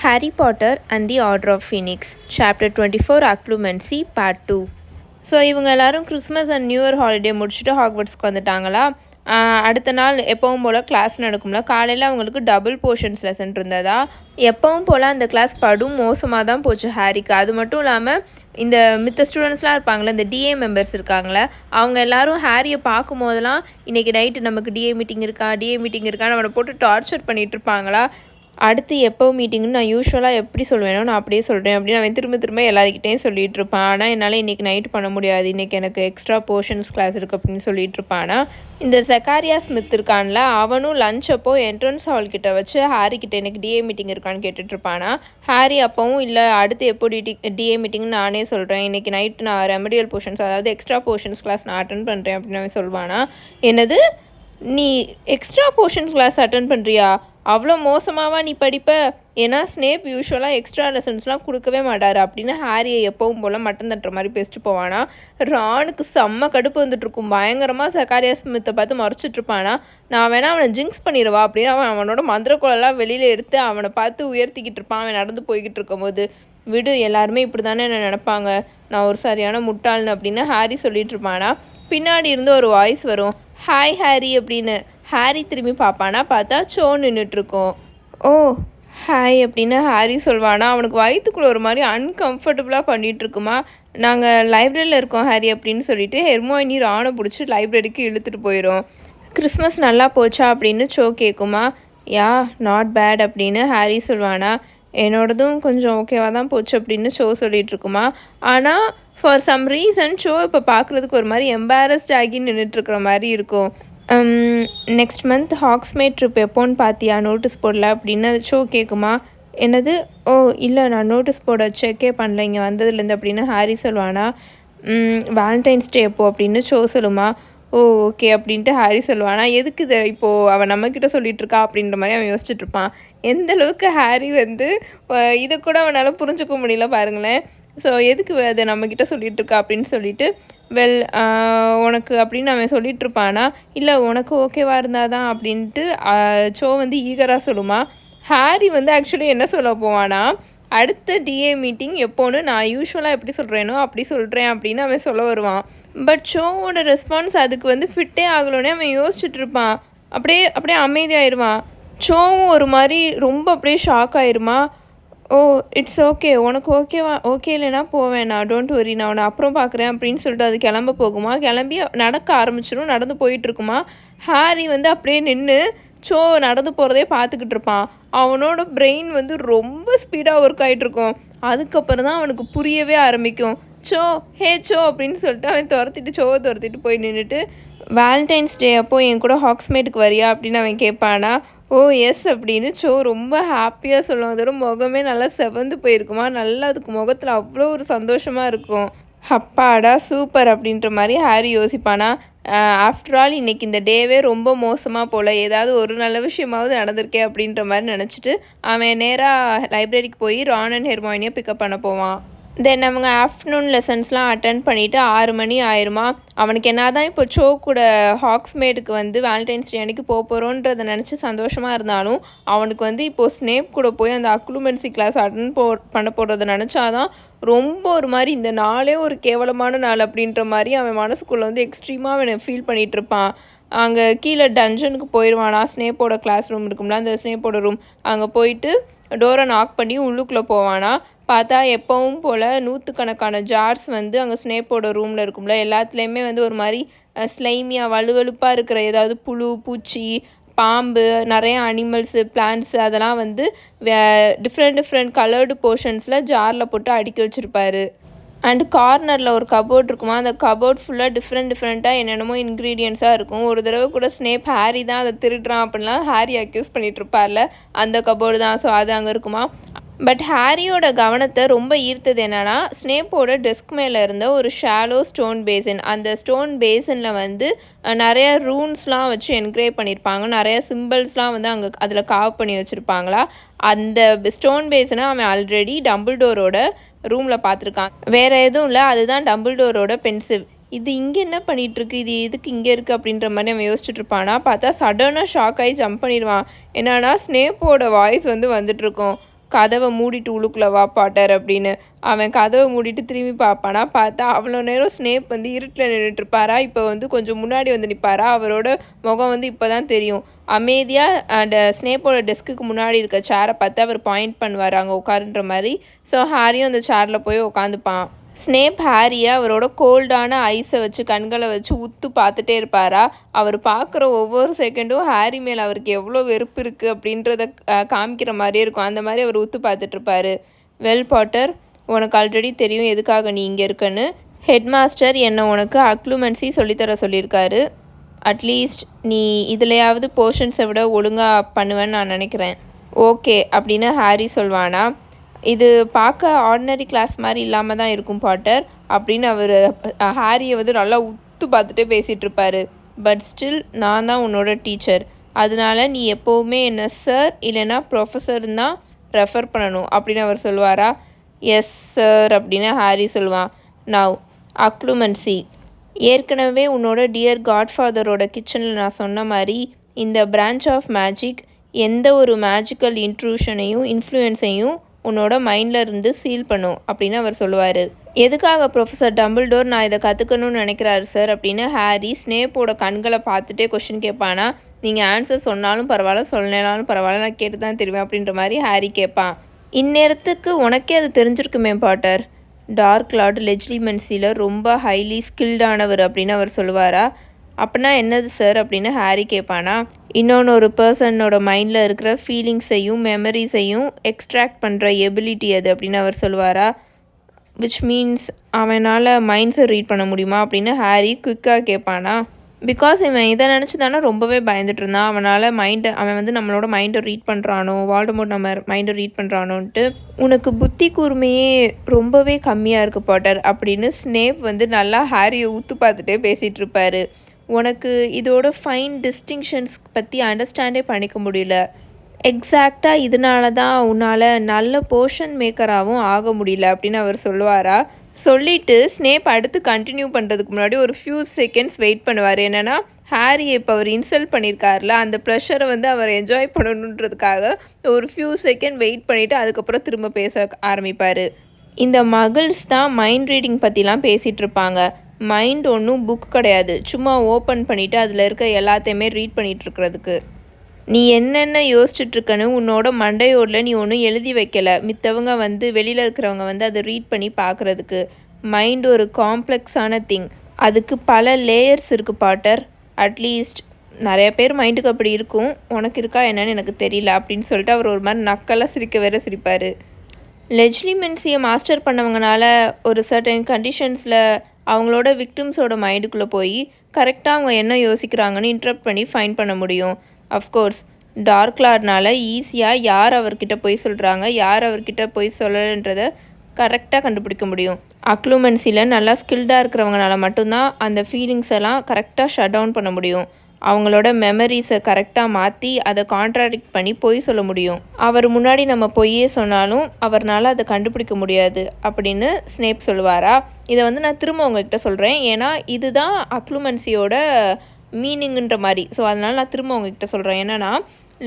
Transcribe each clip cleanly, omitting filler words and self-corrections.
Harry Potter and the Order of Phoenix, Chapter 24, Occlumency, Part 2. So இவங்க எல்லோரும் Christmas and new year holiday முடிச்சுட்டு ஹாக்வர்ட்ஸ்க்கு வந்துட்டாங்களா. அடுத்த நாள் எப்பவும் போல் கிளாஸ் நடக்கும்ல. காலையில் அவங்களுக்கு டபுள் போர்ஷன்ஸ் லெசன் இருந்ததா. எப்பவும் போல் அந்த கிளாஸ் படும் மோசமாக தான் போச்சு ஹாரிக்கு. அது மட்டும் இல்லாமல் இந்த மித்த ஸ்டூடெண்ட்ஸ்லாம் இருப்பாங்களே, இந்த டிஏ மெம்பர்ஸ் இருக்காங்களே, அவங்க எல்லோரும் ஹாரியை பார்க்கும் போதெல்லாம் இன்றைக்கி நைட்டு நமக்கு டிஏ மீட்டிங் இருக்கான்னு அவனை போட்டு டார்ச்சர் பண்ணிகிட்டு இருப்பாங்களா. அடுத்து எப்போ மீட்டிங்னு நான் யூஸ்வலாக எப்படி சொல்வேனோ நான் அப்படியே சொல்கிறேன் அப்படின்னு அவன் திரும்ப எல்லாருக்கிட்டேயும் சொல்லிகிட்டு இருப்பான். ஆனால் என்னால் இன்றைக்கி நைட் பண்ண முடியாது, இன்றைக்கி எனக்கு எக்ஸ்ட்ரா போர்ஷன்ஸ் கிளாஸ் இருக்குது அப்படின்னு சொல்லிட்டு இருப்பானா. இந்த செக்காரியா ஸ்மித் இருக்கான்ல, அவனும் லஞ்ச் அப்போ என்ட்ரன்ஸ் ஹால்கிட்ட வச்சு ஹாரி கிட்ட எனக்கு டிஏ மீட்டிங் இருக்கான்னு கேட்டுட்ருப்பானா. ஹாரி அப்போவும் இல்லை அடுத்து எப்போ டிஏ மீட்டிங்னு நானே சொல்கிறேன், இன்றைக்கி நைட் நான் ரெமடியல் போர்ஷன்ஸ் அதாவது எக்ஸ்ட்ரா போர்ஷன்ஸ் கிளாஸ் நான் அட்டன் பண்ணுறேன் அப்படின்னு அவன் சொல்வானா. என்னது, நீ எக்ஸ்ட்ரா போர்ஷன்ஸ் கிளாஸ் அட்டன் பண்ணுறியா? அவ்வளோ மோசமாவா நீ படிப்ப? ஏன்னா ஸ்னேப் யூஸ்வலாக எக்ஸ்ட்ரா லெசன்ஸ்லாம் கொடுக்கவே மாட்டார் அப்படின்னு ஹாரியை எப்பவும் போல் மட்டன் தட்டுற மாதிரி பேசிட்டு போவானா. ரானுக்கு செம்ம கடுப்பு வந்துட்டுருக்கும். பயங்கரமாக செக்காரியா ஸ்மித்தை பார்த்து மறைச்சிட்ருப்பானா. நான் வேணால் அவனை ஜிங்க்ஸ் பண்ணிடுவா அப்படின்னு அவனோட மந்திரக்குழலாம் வெளியில் எடுத்து அவனை பார்த்து உயர்த்திக்கிட்டு இருப்பான். அவன் நடந்து போய்கிட்டு இருக்கும்போது, விடு எல்லாருமே இப்படி தானே என்ன நினப்பாங்க, நான் ஒரு சரியான முட்டாள்னு அப்படின்னு ஹாரி சொல்லிட்டு இருப்பானா. பின்னாடி இருந்து ஒரு வாய்ஸ் வரும், ஹாய் ஹாரி அப்படின்னு. ஹாரி திரும்பி பார்ப்பானா. பார்த்தா சோ நின்றுட்டுருக்கோம். ஓ ஹாய் அப்படின்னு ஹாரி சொல்வானா. அவனுக்கு வயிற்றுக்குள்ளே ஒரு மாதிரி அன்கம்ஃபர்டபுளாக பண்ணிகிட்ருக்குமா. நாங்கள் லைப்ரரியில் இருக்கோம் ஹாரி அப்படின்னு சொல்லிட்டு ஹெர்மோயினி ரானை பிடிச்சி லைப்ரரிக்கு இழுத்துட்டு போயிடும். கிறிஸ்மஸ் நல்லா போச்சா அப்படின்னு சோ கேட்குமா. யா நாட் பேட் அப்படின்னு ஹாரி சொல்வானா. என்னோடதும் கொஞ்சம் ஓகேவாக தான் போச்சு அப்படின்னு ஷோ சொல்லிகிட்ருக்குமா. ஆனால் ஃபார் சம் ரீசன் ஷோ இப்போ பார்க்குறதுக்கு ஒரு மாதிரி எம்பாரஸ்ட் ஆகி நின்றுட்டுருக்குற மாதிரி இருக்கும். நெக்ஸ்ட் மந்த் ஹாக்ஸ்மேட் ட்ரிப் எப்போன்னு பார்த்தியா, நோட்டீஸ் போடல அப்படின்னு ஷோ கேட்குமா. என்னது, ஓ இல்லை நான் நோட்டீஸ் போட செக்கே பண்ணல இங்கே வந்ததுலேருந்து அப்படின்னு ஹாரி சொல்வானா. வேலண்டைன்ஸ் டே எப்போ அப்படின்னு ஷோ சொல்லுமா. ஓ ஓகே அப்படின்ட்டு ஹாரி சொல்லுவானா. எதுக்கு இதை இப்போது அவன் நம்மக்கிட்ட சொல்லிகிட்ருக்கா அப்படின்ற மாதிரி அவன் யோசிச்சுட்ருப்பான். எந்தளவுக்கு ஹாரி இதை கூட அவனால் புரிஞ்சுக்க முடியல பாருங்களேன். ஸோ எதுக்கு அதை நம்மக்கிட்ட சொல்லிகிட்ருக்கா அப்படின்னு சொல்லிட்டு, உனக்கு அப்படின்னு அவன் சொல்லிகிட்ருப்பானா. இல்லை உனக்கு ஓகேவாக இருந்தால் தான் அப்படின்ட்டு ஷோ ஈகராக சொல்லுமா. ஹாரி ஆக்சுவலி என்ன சொல்ல போவானா, அடுத்த டிஏ மீட்டிங் எப்போன்னு நான் யூஸ்வலாக எப்படி சொல்கிறேனோ அப்படி சொல்கிறேன் அப்படின்னு அவன் சொல்ல வருவான். பட் ஷோவோட ரெஸ்பான்ஸ் அதுக்கு ஃபிட்டே ஆகலோன்னே அவன் யோசிச்சுட்ருப்பான். அப்படியே அமைதியாகிடுவான். ஷோவும் ஒரு மாதிரி ரொம்ப அப்படியே ஷாக் ஆகிருமா. ஓ இட்ஸ் ஓகே, உனக்கு ஓகே இல்லைனா போவேண்ணா, டோன்ட் வரி, நான் அவனை அப்புறம் பார்க்குறேன் அப்படின்னு சொல்லிட்டு அது கிளம்ப போகுமா. கிளம்பி நடக்க ஆரம்பிச்சிடும். நடந்து போயிட்டுருக்குமா. ஹாரி அப்படியே நின்று ஷோ நடந்து போகிறதே பார்த்துக்கிட்டு இருப்பான். அவனோட பிரெயின் ரொம்ப ஸ்பீடாக ஒர்க் ஆகிட்ருக்கும். அதுக்கப்புறம் தான் அவனுக்கு புரியவே ஆரம்பிக்கும். சோ அப்படின்னு சொல்லிட்டு அவன் துரத்திட்டு போய் நின்றுட்டு, வேலண்டைன்ஸ் டே அப்போ என் கூட ஹாக்ஸ்மேட்டுக்கு வரியா அப்படின்னு அவன் கேட்பானா. ஓ எஸ் அப்படின்னு ஷோ ரொம்ப ஹாப்பியாக சொல்லுவோம். அதோட முகமே நல்லா செவந்து போயிருக்குமா. நல்லா அதுக்கு முகத்தில் அவ்வளோ ஒரு சந்தோஷமாக இருக்கும். அப்பாடா சூப்பர் அப்படின்ற மாதிரி ஹாரி யோசிப்பானா. ஆஃப்டர் ஆல் இன்றைக்கி இந்த டேவே ரொம்ப மோசமாக போல், ஏதாவது ஒரு நல்ல விஷயமாவது நடந்திருக்கே அப்படின்ற மாதிரி நினச்சிட்டு அவன் நேராக லைப்ரரிக்கு போய் ரான் அண்ட் ஹெர்மாயினியை பிக்கப் பண்ண போவான். தென் அவங்க ஆஃப்டர்நூன் லெசன்ஸ்லாம் அட்டன் பண்ணிவிட்டு 6 மணி ஆயிருமா. அவனுக்கு என்ன தான் இப்போ ஷோ கூட ஹாக்ஸ்மேடுக்கு வேலண்டைன்ஸ் டே அன்றைக்கி போகிறோன்றதை நினச்சி சந்தோஷமாக இருந்தாலும், அவனுக்கு இப்போது ஸ்னேப் கூட போய் அந்த அக்ளூமென்சி கிளாஸ் அட்டன் பண்ண போகிறத நினச்சாதான் ரொம்ப ஒரு மாதிரி இந்த நாளே ஒரு கேவலமான நாள் அப்படின்ற மாதிரி அவன் மனசுக்குள்ளே எக்ஸ்ட்ரீமாக அவனை ஃபீல் பண்ணிகிட்ருப்பான். அங்கே கீழே டஞ்சனுக்கு போயிடுவானா. ஸ்னேப்போட கிளாஸ் ரூம் இருக்கும்ல, அந்த ஸ்னேப்போட ரூம், அங்கே போயிட்டு டோரை நாக் பண்ணி உள்ளுக்குள்ளே போவானா. பார்த்தா எப்பவும் போல் நூற்றுக்கணக்கான ஜார்ஸ் அங்கே ஸ்னேப்போட ரூமில் இருக்கும்ல, எல்லாத்துலேயுமே ஒரு மாதிரி ஸ்லைமியாக வலுவலுப்பாக இருக்கிற ஏதாவது புழு, பூச்சி, பாம்பு, நிறைய அனிமல்ஸு, பிளான்ட்ஸு அதெல்லாம் டிஃப்ரெண்ட் கலர்டு போர்ஷன்ஸில் ஜாரில் போட்டு அடுக்கி வச்சுருப்பாரு. அண்டு கார்னரில் ஒரு கபோர்ட் இருக்குமா. அந்த கபோர்ட் ஃபுல்லாக டிஃப்ரெண்ட்டாக என்னென்னமோ இன்க்ரீடியன்ஸாக இருக்கும். ஒரு தடவை கூட ஸ்னேப் ஹாரி தான் அதை திருடுறான் அப்படின்லாம் ஹாரி அக்யூஸ் பண்ணிகிட்ருப்பார்ல, அந்த கபோர்டு தான். ஸோ அது அங்கே இருக்குமா. பட் ஹாரியோட கவனத்தை ரொம்ப ஈர்த்தது என்னென்னா, ஸ்னேப்போட டெஸ்க் மேலே இருந்த ஒரு ஷாலோ ஸ்டோன் பேசின். அந்த ஸ்டோன் பேசினில் நிறைய ரூன்ஸ்லாம் வச்சு என்கிரேவ் பண்ணியிருப்பாங்க. நிறைய சிம்பிள்ஸ்லாம் அங்கே அதில் காவ் பண்ணி வச்சுருப்பாங்களா. அந்த ஸ்டோன் பேசினை அவன் ஆல்ரெடி டம்பிள்டோரோட ரூமில் பார்த்துருக்கான். வேறு எதுவும் இல்லை, அதுதான் டம்பிள்டோரோட பென்சில். இது இங்கே என்ன பண்ணிகிட்ருக்கு, இது எதுக்கு இங்கே இருக்குது அப்படின்ற மாதிரி அவன் யோசிச்சுட்ருப்பானா. பார்த்தா சடனாக ஷாக் ஆகி ஜம்ப் பண்ணிடுவான். என்னன்னா ஸ்னேப்போட வாய்ஸ் வந்துட்டுருக்கும். கதவை மூடிட்டு உள்ளுக்குள்ளே வா பாட்டர் அப்படின்னு. அவன் கதவை மூடிட்டு திரும்பி பார்ப்பானா, பார்த்தா அவ்வளோ நேரம் ஸ்னேப் வந்து இருட்டில் நின்றுட்டுருப்பாரா, இப்போ வந்து கொஞ்சம் முன்னாடி வந்து நிற்பாரா. அவரோட முகம் வந்து இப்போ தான் தெரியும். அமைதியாக அந்த ஸ்னேப்போட டெஸ்க்குக்கு முன்னாடி இருக்க சேரை பார்த்து அவர் பாயிண்ட் பண்ணுவார் அங்கே உட்காருன்ற மாதிரி. ஸோ ஹாரியும் அந்த சேரில் போய் உட்காந்துப்பான். ஸ்னேப் ஹாரியை அவரோட கோல்டான ஐஸை வச்சு கண்களை வச்சு உத்து பார்த்துட்டே இருப்பாரா. அவர் பார்க்குற ஒவ்வொரு செகண்டும் ஹாரி மேலே அவருக்கு எவ்வளோ வெறுப்பு இருக்குது அப்படின்றத காமிக்கிற மாதிரியே இருக்கும். அந்த மாதிரி அவர் உத்து பார்த்துட்ருப்பாரு. வெல் பாட்டர், உனக்கு ஆல்ரெடி தெரியும் எதுக்காக நீ இங்கே இருக்கன்னு. ஹெட் மாஸ்டர் என்னை உனக்கு அக்ளூமென்சி சொல்லித்தர சொல்லியிருக்காரு. அட்லீஸ்ட் நீ இதுலையாவது போர்ஷன்ஸை விட ஒழுங்காக பண்ணுவேன்னு நான் நினைக்கிறேன். ஓகே அப்படின்னு ஹாரி சொல்வானா. இது பார்க்க ஆர்டினரி கிளாஸ் மாதிரி இல்லாமல் தான் இருக்கும் பாட்டர் அப்படின்னு அவர் ஹாரியை வந்து நல்லா உத்து பார்த்துட்டே பேசிகிட்டு இருப்பார். பட் ஸ்டில் நான் தான் உன்னோட டீச்சர், அதனால நீ எப்போவுமே என்ன சார் இல்லைன்னா ப்ரொஃபஸர்னு தான் ரெஃபர் பண்ணணும் அப்படின்னு அவர் சொல்லுவாரா. எஸ் சார் அப்படின்னு ஹாரி சொல்லுவான். நவ் அக்ளூமென்சி, ஏற்கனவே உன்னோட டியர் காட்ஃபாதரோட கிச்சனில் நான் சொன்ன மாதிரி இந்த பிரான்ச் ஆஃப் மேஜிக் எந்த ஒரு மேஜிக்கல் இன்ட்ரூஷனையும் இன்ஃப்ளூயன்ஸையும் உன்னோட மைண்டில் இருந்து சீல் பண்ணும் அப்படின்னு அவர் சொல்லுவார். எதுக்காக ப்ரொஃபஸர் டம்பிள்டோர் நான் இதை கற்றுக்கணும்னு நினைக்கிறாரு சார் அப்படின்னு ஹாரி ஸ்னேப்போட கண்களை பார்த்துட்டே கொஷின் கேட்பானா. நீங்கள் ஆன்சர் சொன்னாலும் பரவாயில்ல சொல்லனாலும் பரவாயில்ல, நான் கேட்டு தான் தெரிவேன் அப்படின்ற மாதிரி ஹாரி கேட்பான். இந்நேரத்துக்கு உனக்கே அது தெரிஞ்சிருக்குமே பாட்டர், டார்க் லார்டு லெஜ்லிமென்சியில் ரொம்ப ஹைலி ஸ்கில்டானவர் அப்படின்னு அவர் சொல்லுவாரா. அப்படின்னா என்னது சார் அப்படின்னு ஹாரி கேட்பானா. இன்னொன்று பர்சனோட மைண்டில் இருக்கிற ஃபீலிங்ஸையும் மெமரிஸையும் எக்ஸ்ட்ராக்ட் பண்ணுற எபிலிட்டி அது அப்படின்னு அவர் சொல்லுவாரா. விச் மீன்ஸ் அவனால் மைண்ட்ஸை ரீட் பண்ண முடியுமா அப்படின்னு ஹாரி குயிக்காக கேட்பானா. பிகாஸ் இவன் இதை நினச்சி தானே ரொம்பவே பயந்துட்டு இருந்தான். அவன் வந்து நம்மளோட மைண்டை ரீட் பண்ணுறானோ, வால்டமோர்ட் நம்ம மைண்டை ரீட் பண்ணுறானோன்ட்டு. உனக்கு புத்தி கூர்மையே ரொம்பவே கம்மியாக இருக்குது பாட்டர் அப்படின்னு ஸ்னேப் வந்து நல்லா ஹாரியை ஊத்து பார்த்துட்டே பேசிகிட்டு இருப்பார். உனக்கு இதோட ஃபைன் டிஸ்டிங்ஷன்ஸ் பற்றி அண்டர்ஸ்டாண்டே பண்ணிக்க முடியல. எக்ஸாக்டாக இதனால தான் உன்னால் நல்ல போர்ஷன் மேக்கராகவும் ஆக முடியல அப்படின்னு அவர் சொல்லுவாரா. சொல்லிவிட்டு ஸ்னேப் அடுத்து கண்டினியூ பண்ணுறதுக்கு முன்னாடி ஒரு ஃபியூ செகண்ட்ஸ் வெயிட் பண்ணுவார். என்னென்னா ஹாரி இப்போ அவர் இன்சல்ட் பண்ணியிருக்காருல, அந்த ப்ரெஷரை வந்து அவர் என்ஜாய் பண்ணணுன்றதுக்காக ஒரு ஃபியூ செகண்ட் வெயிட் பண்ணிவிட்டு அதுக்கப்புறம் திரும்ப பேச ஆரம்பிப்பார். இந்த மகிள்ஸ் தான் மைண்ட் ரீடிங் பற்றிலாம் பேசிகிட்டு இருப்பாங்க. மைண்ட் ஒன்றும் புக் கிடையாது, சும்மா ஓப்பன் பண்ணிவிட்டு அதில் இருக்க எல்லாத்தையுமே ரீட் பண்ணிகிட்ருக்கிறதுக்கு. நீ என்னென்ன யோசிச்சுட்ருக்கன்னு உன்னோட மண்டையோடில் நீ ஒன்றும் எழுதி வைக்கலை. மித்தவங்க வந்து வெளியில் இருக்கிறவங்க வந்து அதை ரீட் பண்ணி பார்க்குறதுக்கு. மைண்ட் ஒரு காம்ப்ளெக்ஸான திங், அதுக்கு பல லேயர்ஸ் இருக்குது பாட்டர். அட்லீஸ்ட் நிறைய பேர் மைண்டுக்கு அப்படி இருக்கும், உனக்கு இருக்கா என்னன்னு எனக்கு தெரியல அப்படின்னு சொல்லிட்டு அவர் ஒரு மாதிரி நக்கெல்லாம் சிரிக்க வேற சிரிப்பார். லெஜ்லிமென்சியை மாஸ்டர் பண்ணவங்கனால ஒரு சர்டன் கண்டிஷன்ஸில் அவங்களோட விக்டிம்ஸோட மைண்டுக்குள்ளே போய் கரெக்டாக அவங்க என்ன யோசிக்கிறாங்கன்னு இன்டரப்ட் பண்ணி ஃபைண்ட் பண்ண முடியும். அஃப்கோர்ஸ் டார்க் லார்ட்னால் ஈஸியாக யார் அவர்கிட்ட போய் சொல்கிறாங்க, யார் அவர்கிட்ட போய் சொல்லலைன்றதை கரெக்டாக கண்டுபிடிக்க முடியும். அக்ளூமென்சியில் நல்லா ஸ்கில்டாக இருக்கிறவங்கனால மட்டும்தான் அந்த ஃபீலிங்ஸ் எல்லாம் கரெக்டாக ஷட் டவுன் பண்ண முடியும். அவங்களோட மெமரிஸை கரெக்டாக மாற்றி அதை கான்ட்ராடிக்ட் பண்ணி பொய் சொல்ல முடியும். அவர் முன்னாடி நம்ம பொய்யே சொன்னாலும் அவர்னால் அதை கண்டுபிடிக்க முடியாது அப்படின்னு ஸ்னேப் சொல்லுவாரா. இதை வந்து நான் திரும்ப உங்ககிட்ட சொல்கிறேன், ஏன்னா இதுதான் அக்ளூமென்சியோட மீனிங்குன்ற மாதிரி. ஸோ அதனால் நான் திரும்ப உங்ககிட்ட சொல்கிறேன். என்னென்னா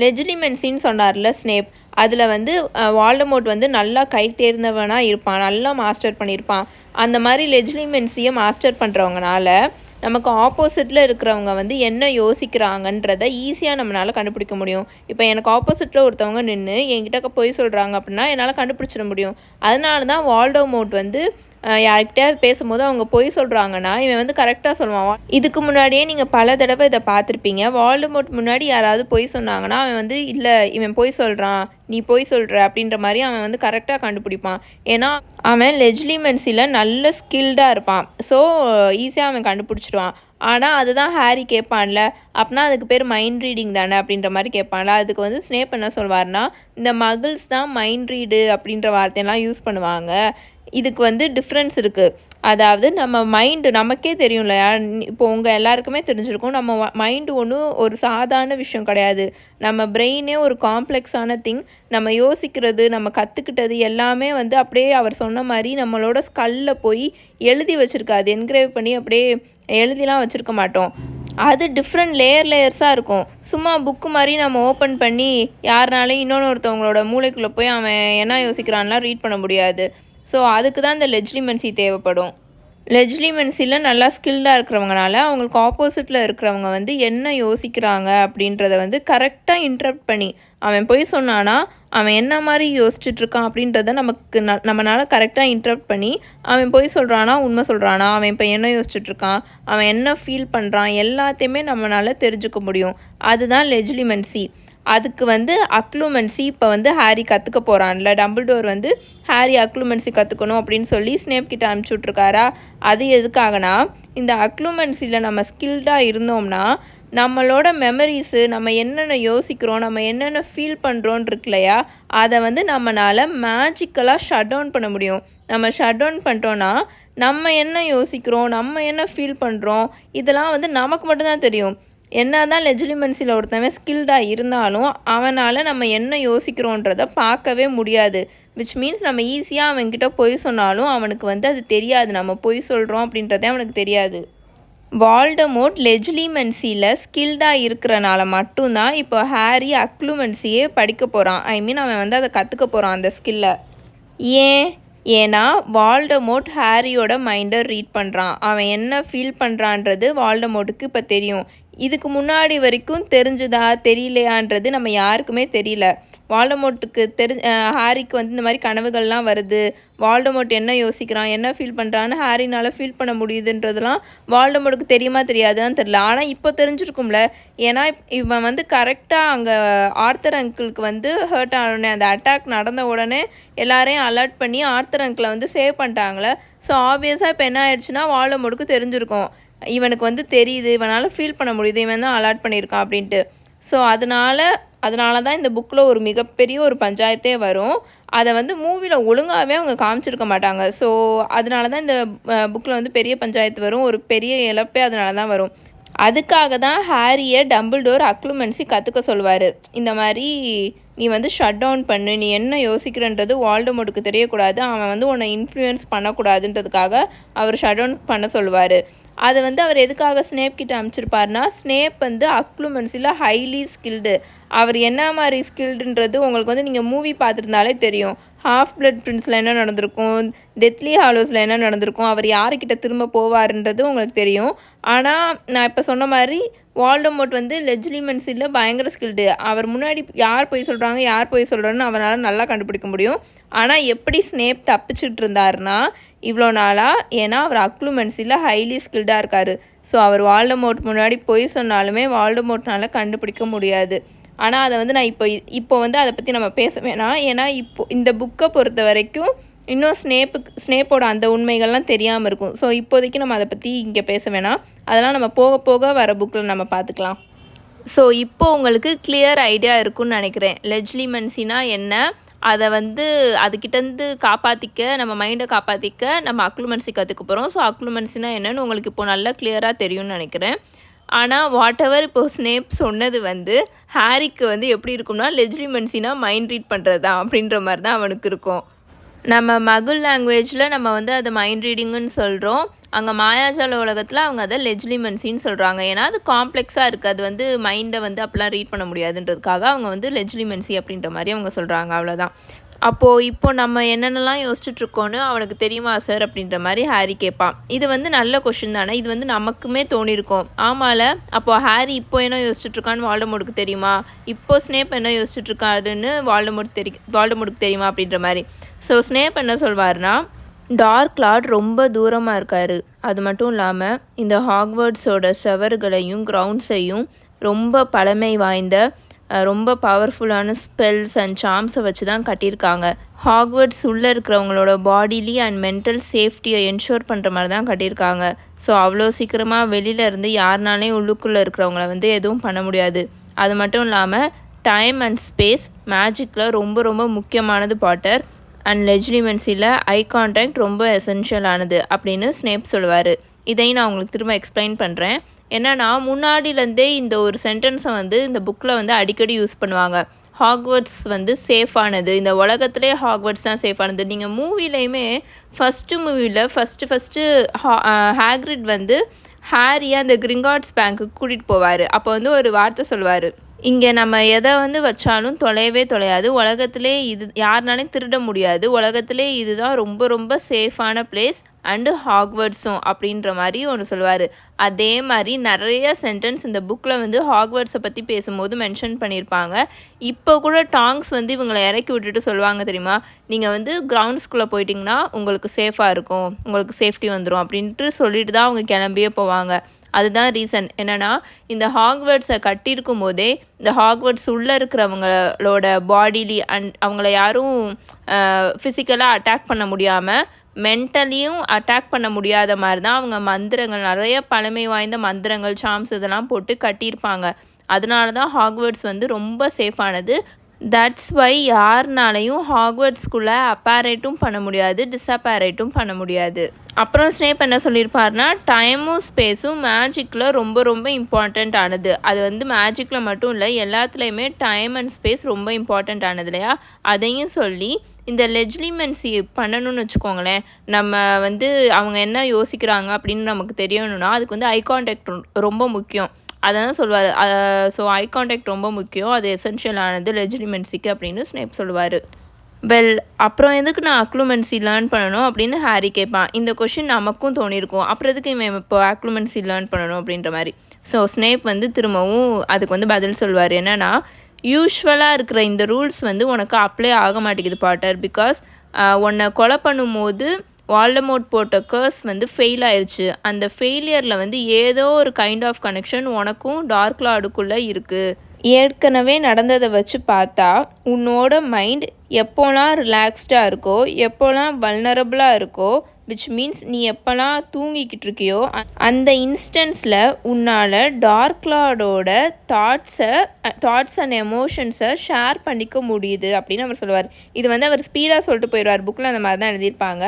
லெஜிலிமென்சின்னு சொன்னார்ல ஸ்னேப், அதில் வந்து வால்டமோர்ட் வந்து நல்லா கை தேர்ந்தவனாக இருப்பான், நல்லா மாஸ்டர் பண்ணியிருப்பான். அந்த மாதிரி லெஜிலிமென்சியை மாஸ்டர் பண்ணுறவங்கனால நமக்கு ஆப்போசிட்டில் இருக்கிறவங்க வந்து என்ன யோசிக்கிறாங்கன்றதை ஈஸியாக நம்மளால் கண்டுபிடிக்க முடியும். இப்போ எனக்கு ஆப்போசிட்டில் ஒருத்தவங்க நின்று என்கிட்ட பொய் சொல்கிறாங்க அப்படின்னா என்னால் கண்டுபிடிச்சிட முடியும். அதனால தான் வால்டமோர்ட் வந்து யார்கிட்டயாவது பேசும்போது அவங்க பொய் சொல்கிறாங்கன்னா இவன் வந்து கரெக்டாக சொல்லுவான். இதுக்கு முன்னாடியே நீங்கள் பல தடவை இதை பார்த்துருப்பீங்க. வால்டமோர்ட் முன்னாடி யாராவது பொய் சொன்னாங்கன்னா அவன் வந்து இல்லை இவன் பொய் சொல்கிறான், நீ பொய் சொல்கிற அப்படின்ற மாதிரி அவன் வந்து கரெக்டாக கண்டுபிடிப்பான். ஏன்னா அவன் லெஜ்லிமென்சியில் நல்ல ஸ்கில்டாக இருப்பான். ஸோ ஈஸியாக அவன் கண்டுபிடிச்சிடுவான். ஆனால் அதுதான் ஹாரி கேட்பான்ல, அப்படின்னா அதுக்கு பேர் மைண்ட் ரீடிங் தானே அப்படின்ற மாதிரி கேட்பான்ல. அதுக்கு வந்து ஸ்னேப் என்ன சொல்வார்னா, இந்த மகிள்ஸ் தான் மைண்ட் ரீடு அப்படின்ற வார்த்தையெல்லாம் யூஸ் பண்ணுவாங்க. இதுக்கு வந்து டிஃப்ரென்ஸ் இருக்குது. அதாவது நம்ம மைண்டு நமக்கே தெரியும் இல்லையா, இப்போ உங்கள் எல்லாருக்குமே தெரிஞ்சிருக்கும், நம்ம மைண்டு ஒன்றும் ஒரு சாதாரண விஷயம் கிடையாது. நம்ம பிரெயினே ஒரு காம்ப்ளெக்ஸான திங். நம்ம யோசிக்கிறது, நம்ம கற்றுக்கிட்டது எல்லாமே வந்து அப்படியே அவர் சொன்ன மாதிரி நம்மளோட ஸ்கல்லில் போய் எழுதி வச்சுருக்காது, என்கிரேவ் பண்ணி அப்படியே எழுதிலாம் வச்சுருக்க மாட்டோம். அது டிஃப்ரெண்ட் லேயர்ஸாக இருக்கும். சும்மா புக்கு மாதிரி நம்ம ஓப்பன் பண்ணி யாருனாலையும் இன்னொருத்தவங்களோட மூளைக்குள்ளே போய் அவன் என்ன யோசிக்கிறான்லாம் ரீட் பண்ண முடியாது. ஸோ அதுக்கு தான் இந்த லெஜிலிமென்சி தேவைப்படும். லெஜிலிமென்சியில் நல்லா ஸ்கில்டாக இருக்கிறவங்கனால அவங்களுக்கு ஆப்போசிட்டில் இருக்கிறவங்க வந்து என்ன யோசிக்கிறாங்க அப்படின்றத வந்து கரெக்டாக இன்டரப்ட் பண்ணி, அவன் போய் சொன்னானா அவன் என்ன மாதிரி யோசிச்சுட்ருக்கான் அப்படின்றத நமக்கு நம்மளால் கரெக்டாக இன்டரப்ட் பண்ணி, அவன் போய் சொல்கிறானா உண்மை சொல்கிறானா, அவன் இப்போ என்ன யோசிச்சுட்ருக்கான், அவன் என்ன ஃபீல் பண்ணுறான், எல்லாத்தையுமே நம்மளால் தெரிஞ்சுக்க முடியும். அதுதான் லெஜிலிமென்சி. அதுக்கு வந்து அக்ளூமென்சி இப்போ வந்து ஹாரி கற்றுக்க போகிறான்ல. டம்பிள்டோர் வந்து ஹாரி அக்ளூமென்சி கற்றுக்கணும் அப்படின்னு சொல்லி ஸ்னேப் கிட்ட அனுப்பிச்சி விட்ருக்காரா. அது எதுக்காகனா, இந்த அக்ளூமென்சியில் நம்ம ஸ்கில்டாக இருந்தோம்னா நம்மளோட மெமரிஸு, நம்ம என்னென்ன யோசிக்கிறோம், நம்ம என்னென்ன ஃபீல் பண்ணுறோன்னு இருக்கு இல்லையா, அதை வந்து நம்மளால் மேஜிக்கலாக ஷட் டவுன் பண்ண முடியும். நம்ம ஷட் டவுன் பண்ணிட்டோன்னா நம்ம என்ன யோசிக்கிறோம், நம்ம என்ன ஃபீல் பண்ணுறோம், இதெல்லாம் வந்து நமக்கு மட்டும்தான் தெரியும். என்ன தான் லெஜிலிமென்சியில் ஒருத்தவன் ஸ்கில்டாக இருந்தாலும் அவனால் நம்ம என்ன யோசிக்கிறோன்றதை பார்க்கவே முடியாது. விச் மீன்ஸ் நம்ம ஈஸியாக அவன்கிட்ட பொய் சொன்னாலும் அவனுக்கு வந்து அது தெரியாது, நம்ம பொய் சொல்கிறோம் அப்படின்றதே அவனுக்கு தெரியாது. வால்டமோர்ட் லெஜிலிமென்சியில் ஸ்கில்டாக இருக்கிறனால மட்டும்தான் இப்போ ஹாரி அக்ளூமென்சியே படிக்க போகிறான். ஐ மீன் அவன் வந்து அதை கற்றுக்க போகிறான் அந்த ஸ்கில்லை. ஏன்னா வால்டமோர்ட் ஹாரியோட மைண்டை ரீட் பண்ணுறான். அவன் என்ன ஃபீல் பண்ணுறான்றது வால்டமோர்ட்டுக்கு இப்போ தெரியும். இதுக்கு முன்னாடி வரைக்கும் தெரிஞ்சுதா தெரியலையான்றது நம்ம யாருக்குமே தெரியல. வால்டமோர்ட்டுக்கு ஹாரிக்கு வந்து இந்த மாதிரி கனவுகள்லாம் வருது, வால்டமோர்ட் என்ன யோசிக்கிறான், என்ன ஃபீல் பண்ணுறான்னு ஹாரினால் ஃபீல் பண்ண முடியுதுன்றதுலாம் வால்டமோர்ட்டுக்கு தெரியுமா தெரியாதுன்னு தெரியல. ஆனால் இப்போ தெரிஞ்சிருக்கும்ல. ஏன்னா இவன் வந்து கரெக்டாக அங்கே ஆர்த்தர் அங்கிளுக்கு வந்து ஹர்ட் ஆனோடனே, அந்த அட்டாக் நடந்த உடனே எல்லாரையும் அலர்ட் பண்ணி ஆர்த்தர் அங்கிளை வந்து சேவ் பண்ணிட்டாங்களே. ஸோ ஆப்வியஸாக இப்போ என்ன ஆயிடுச்சுன்னா வால்டமோர்ட்டுக்கு தெரிஞ்சிருக்கும், இவனுக்கு வந்து தெரியுது, இவனால் ஃபீல் பண்ண முடியுது, இவன் தான் அலர்ட் பண்ணியிருக்கான் அப்படின்ட்டு. ஸோ அதனால தான் இந்த புக்கில் ஒரு மிகப்பெரிய ஒரு பஞ்சாயத்தே வரும். அதை வந்து மூவியில் ஒழுங்காகவே அவங்க காமிச்சிருக்க மாட்டாங்க. ஸோ அதனால தான் இந்த புக்கில் வந்து பெரிய பஞ்சாயத்து வரும், ஒரு பெரிய இழப்பே அதனால தான் வரும். அதுக்காக தான் ஹாரியை டம்பிள்டோர் அக்ளூமென்சி கற்றுக்க சொல்லுவார். இந்த மாதிரி நீ வந்து ஷட் டவுன் பண்ணு, நீ என்ன யோசிக்கிறன்றது வால்டமோர்ட்டுக்கு தெரியக்கூடாது, அவன் வந்து உன்னை இன்ஃப்ளூயன்ஸ் பண்ணக்கூடாதுன்றதுக்காக அவர் ஷட் டவுன் பண்ண சொல்லுவார். அதை வந்து அவர் எதுக்காக ஸ்னேப் கிட்ட அனுப்பிச்சிருப்பார்னா, ஸ்னேப் வந்து அக்ளூமென்சியில் ஹைலி ஸ்கில்டு. அவர் என்ன மாதிரி ஸ்கில்டுன்றது உங்களுக்கு வந்து நீங்கள் மூவி பார்த்துருந்தாலே தெரியும். ஹாஃப் பிளட் பிரின்ஸில் என்ன நடந்திருக்கும், டெத்லி ஹாலோஸில் என்ன நடந்திருக்கும், அவர் யாருக்கிட்ட திரும்ப போவார்ன்றது உங்களுக்கு தெரியும். ஆனால் நான் இப்போ சொன்ன மாதிரி வால்டமோர்ட் வந்து லெஜிலிமென்சியில் பயங்கர ஸ்கில்டு. அவர் முன்னாடி யார் போய் சொல்கிறாங்க யார் போய் சொல்கிறான்னு அவனால் நல்லா கண்டுபிடிக்க முடியும். ஆனால் எப்படி ஸ்னேப் தப்பிச்சுட்டு இருந்தாருன்னா இவ்வளோ நாளாக, ஏன்னா அவர் அக்ளூமென்சியில் ஹைலி ஸ்கில்டாக இருக்கார். ஸோ அவர் வால்டமோர்ட் முன்னாடி போய் சொன்னாலுமே வால்டமோர்ட்னால் கண்டுபிடிக்க முடியாது. ஆனால் அதை வந்து நான் இப்போ வந்து அதை பற்றி நம்ம பேச வேணாம். ஏன்னா இந்த புக்கை பொறுத்த வரைக்கும் இன்னும் ஸ்னேப்போட அந்த உண்மைகள்லாம் தெரியாமல் இருக்கும். ஸோ இப்போதைக்கு நம்ம அதை பற்றி இங்கே பேச வேணாம், அதெல்லாம் நம்ம போக போக வர புக்கில் நம்ம பார்த்துக்கலாம். ஸோ இப்போது உங்களுக்கு கிளியர் ஐடியா இருக்குன்னு நினைக்கிறேன். லெஜிலிமென்சினா என்ன, அதை வந்து அதுக்கிட்டேருந்து காப்பாற்றிக்க, நம்ம மைண்டை காப்பாற்றிக்க நம்ம அக்ளூமென்சி கற்றுக்க போகிறோம். ஸோ அக்ளூமென்சினா என்னன்னு உங்களுக்கு இப்போது நல்லா கிளியராக தெரியும்னு நினைக்கிறேன். ஆனால் வாட் எவர் இப்போது ஸ்னேப் சொன்னது வந்து ஹாரிக்கு வந்து எப்படி இருக்கும்னா, லெஜிலிமென்சினா மைண்ட் ரீட் பண்ணுறது தான் அப்படின்ற மாதிரி தான் அவனுக்கு இருக்கும். நம்ம மகுல் லாங்குவேஜில் நம்ம வந்து அதை மைண்ட் ரீடிங்குன்னு சொல்கிறோம். அங்கே மாயாஜால உலகத்தில் அவங்க அதை லெஜிலிமென்சின்னு சொல்கிறாங்க. ஏன்னா அது காம்ப்ளெக்ஸாக இருக்குது, அது வந்து மைண்டை வந்து அப்போலாம் ரீட் பண்ண முடியாதுன்றதுக்காக அவங்க வந்து லெஜிலிமென்சி அப்படின்ற மாதிரி அவங்க சொல்கிறாங்க. அவ்வளோதான். இப்போ நம்ம என்னென்னலாம் யோசிச்சுட்ருக்கோன்னு அவனுக்கு தெரியுமா சார் அப்படின்ற மாதிரி ஹாரி கேட்பான். இது வந்து நல்ல கொஷின் தானே, இது வந்து நமக்குமே தோணியிருக்கோம். ஆமால, அப்போது ஹாரி இப்போ என்ன யோசிச்சுட்ருக்கான்னு வால்டமோர்ட்டுக்கு தெரியுமா, இப்போது ஸ்னேப் என்ன யோசிச்சுட்ருக்காருன்னு வால்டமோர்ட்டுக்கு தெரியுமா அப்படின்ற மாதிரி. ஸோ ஸ்னேப் என்ன சொல்வார்னா, டார்க் லார்ட் ரொம்ப தூரமாக இருக்கார். அது மட்டும் இல்லாமல் இந்த ஹாக்வர்ட்ஸோட செவர்களையும் கிரவுண்ட்ஸையும் ரொம்ப பழமை வாய்ந்த ரொம்ப பவர்ஃபுல்லான ஸ்பெல்ஸ் அண்ட் சார்ம்ஸை வச்சு தான் கட்டியிருக்காங்க. ஹாக்வர்ட்ஸ் உள்ளே இருக்கிறவங்களோட பாடிலி அண்ட் மென்டல் சேஃப்டியை என்ஷோர் பண்ணுற மாதிரி தான் கட்டியிருக்காங்க. ஸோ அவ்வளோ சீக்கிரமாக வெளியில் இருந்து யாருனாலே உள்ளுக்குள்ளே இருக்கிறவங்கள வந்து எதுவும் பண்ண முடியாது. அது மட்டும் இல்லாமல் டைம் அண்ட் ஸ்பேஸ் மேஜிக்கில் ரொம்ப ரொம்ப முக்கியமானது பாட்டர், அண்ட் லெஜிலிமென்சியில் ஐ கான்டாக்ட் ரொம்ப எசென்ஷியலானது அப்படின்னு ஸ்னேப் சொல்லுவார். இதையும் நான் உங்களுக்கு திரும்ப எக்ஸ்பிளைன் பண்ணுறேன். என்னன்னா, முன்னாடியிலேருந்தே இந்த ஒரு சென்டென்ஸை வந்து இந்த புக்கில் வந்து அடிக்கடி யூஸ் பண்ணுவாங்க. ஹாக்வர்ட்ஸ் வந்து சேஃபானது, இந்த உலகத்துலேயே ஹாக்வர்ட்ஸ் தான் சேஃபானது. நீங்கள் மூவிலையுமே ஃபஸ்ட்டு மூவியில் ஃபஸ்ட்டு ஹாக்ரிட் வந்து ஹாரியை அந்த கிரிங்காட்ஸ் பேங்க்குக்கு கூட்டிகிட்டு போவார். அப்போ வந்து ஒரு வார்த்தை சொல்லுவார், இங்கே நம்ம எதை வந்து வச்சாலும் தொலையவே தொலையாது, உலகத்திலே இது யாருனாலையும் திருட முடியாது, உலகத்திலே இதுதான் ரொம்ப ரொம்ப சேஃபான பிளேஸ் அண்டு ஹாக்வர்ட்ஸும் அப்படின்ற மாதிரி ஒன்று சொல்லுவார். அதே மாதிரி நிறைய சென்டென்ஸ் இந்த புக்கில் வந்து ஹாக்வர்ட்ஸை பற்றி பேசும்போது மென்ஷன் பண்ணியிருப்பாங்க. இப்போ கூட டாங்ஸ் வந்து இவங்களை இறக்கி விட்டுட்டு சொல்லுவாங்க தெரியுமா, நீங்கள் வந்து கிரவுண்ட் ஸ்கூலில் போயிட்டிங்கன்னா உங்களுக்கு சேஃபாக இருக்கும், உங்களுக்கு சேஃப்டி வந்துடும் அப்படின்ட்டு சொல்லிட்டு தான் அவங்க கிளம்பியே போவாங்க. அதுதான் ரீசன் என்னென்னா, இந்த ஹாக்வர்ட்ஸை கட்டியிருக்கும் போதே இந்த ஹாக்வர்ட்ஸ் உள்ளே இருக்கிறவங்களோட பாடிலி அவங்கள யாரும் ஃபிசிக்கலாக அட்டாக் பண்ண முடியாமல் மென்டலியும் அட்டாக் பண்ண முடியாத மாதிரி தான் அவங்க மந்திரங்கள், நிறைய பழமை வாய்ந்த மந்திரங்கள், சாம்ஸ் இதெல்லாம் போட்டு கட்டியிருப்பாங்க. அதனால தான் ஹாக்வர்ட்ஸ் வந்து ரொம்ப சேஃபானது. தட்ஸ் வை யாருனாலையும் ஹாக்வர்ட்ஸ்குள்ளே அப்பேரேட்டும் பண்ண முடியாது, டிஸப்பேரேட்டும் பண்ண முடியாது. அப்புறம் ஸ்னேப் என்ன சொல்லியிருப்பாருனா, டைமும் ஸ்பேஸும் மேஜிக்கில் ரொம்ப ரொம்ப இம்பார்ட்டண்ட் ஆனது. அது வந்து மேஜிக்கில் மட்டும் இல்லை, எல்லாத்துலேயுமே டைம் அண்ட் ஸ்பேஸ் ரொம்ப இம்பார்ட்டண்ட் ஆனது இல்லையா. அதையும் சொல்லி இந்த லெஜ்லிமென்சி பண்ணணும்னு வச்சுக்கோங்களேன், நம்ம வந்து அவங்க என்ன யோசிக்கிறாங்க அப்படின்னு நமக்கு தெரியணும்னா அதுக்கு வந்து ஐ கான்டாக்ட் ரொம்ப முக்கியம். அதை தான் சொல்லுவார். ஸோ ஐ கான்டாக்ட் ரொம்ப முக்கியம், அது எசென்ஷியலானது லெஜிலிமென்சிக்கு அப்படின்னு ஸ்னேப் சொல்லுவார். அப்புறம் எதுக்கு நான் அக்ளூமென்சி லேர்ன் பண்ணணும் அப்படின்னு ஹாரி கேட்பான். இந்த கொஷின் நமக்கும் தோணியிருக்கும், அப்புறம் எதுக்கு இவன் இப்போ அக்ளூமென்சி லேர்ன் பண்ணணும் அப்படின்ற மாதிரி. ஸோ ஸ்னேப் வந்து திரும்பவும் அதுக்கு வந்து பதில் சொல்லுவார். என்னென்னா, யூஸ்வலாக இருக்கிற இந்த ரூல்ஸ் வந்து உனக்கு அப்ளை ஆக மாட்டேங்குது பாட்டர், பிகாஸ் உன்னை கொலை பண்ணும்போது வால்டமோர்ட் போட்ட கர்ஸ் வந்து ஃபெயில் ஆயிடுச்சு. அந்த ஃபெயிலியரில் வந்து ஏதோ ஒரு கைண்ட் ஆஃப் கனெக்ஷன் உனக்கும் டார்க் லார்டுக்குள்ளே இருக்குது. ஏற்கனவே நடந்ததை வச்சு பார்த்தா உன்னோட மைண்ட் எப்போலாம் ரிலாக்ஸ்டாக இருக்கோ, எப்போலாம் வல்னரபுளாக இருக்கோ, விச் மீன்ஸ் நீ எப்போலாம் தூங்கிக்கிட்டு இருக்கியோ அந்த இன்ஸ்டன்ஸில் உன்னால் டார்க் லார்டோட தாட்ஸ் அண்ட் எமோஷன்ஸை ஷேர் பண்ணிக்க முடியுது அப்படின்னு அவர் சொல்லுவார். இது வந்து அவர் ஸ்பீடாக சொல்லிட்டு போயிடுவார். புக்கில் அந்த மாதிரி தான் எழுதியிருப்பாங்க.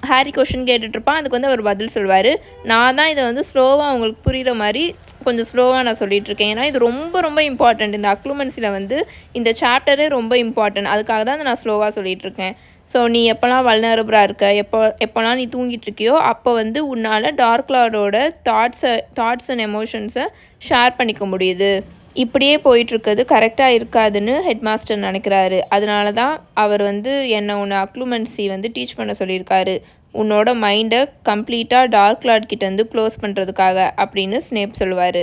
ஹாரி கொஷின் கேட்டுட்ருப்பான், அதுக்கு வந்து அவர் பதில் சொல்லுவார். நான் தான் இதை வந்து ஸ்லோவாக உங்களுக்கு புரிகிற மாதிரி கொஞ்சம் ஸ்லோவாக நான் சொல்லிகிட்ருக்கேன். ஏன்னா இது ரொம்ப ரொம்ப இம்பார்ட்டண்ட். இந்த அக்ளூமென்சியில் வந்து இந்த சாப்டரே ரொம்ப இம்பார்ட்டன்ட். அதுக்காக தான் நான் ஸ்லோவாக சொல்லிகிட்ருக்கேன். ஸோ நீ எப்போலாம் வல்னரபுளாக இருக்க, எப்போலாம் நீ தூங்கிட்டு இருக்கியோ அப்போ வந்து உன்னால் டார்க் லார்டோட தாட்ஸ் அண்ட் எமோஷன்ஸை ஷேர் பண்ணிக்க முடியுது. இப்படியே போயிட்டுருக்குது கரெக்டாக இருக்காதுன்னு ஹெட் மாஸ்டர் நினைக்கிறாரு. அதனால தான் அவர் வந்து என்னை உன்னை அக்ளூமென்சி வந்து டீச் பண்ண சொல்லியிருக்காரு, உன்னோட மைண்டை கம்ப்ளீட்டாக டார்க் லார்ட் கிட்டேருந்து க்ளோஸ் பண்ணுறதுக்காக அப்படின்னு ஸ்னேப் சொல்லுவார்.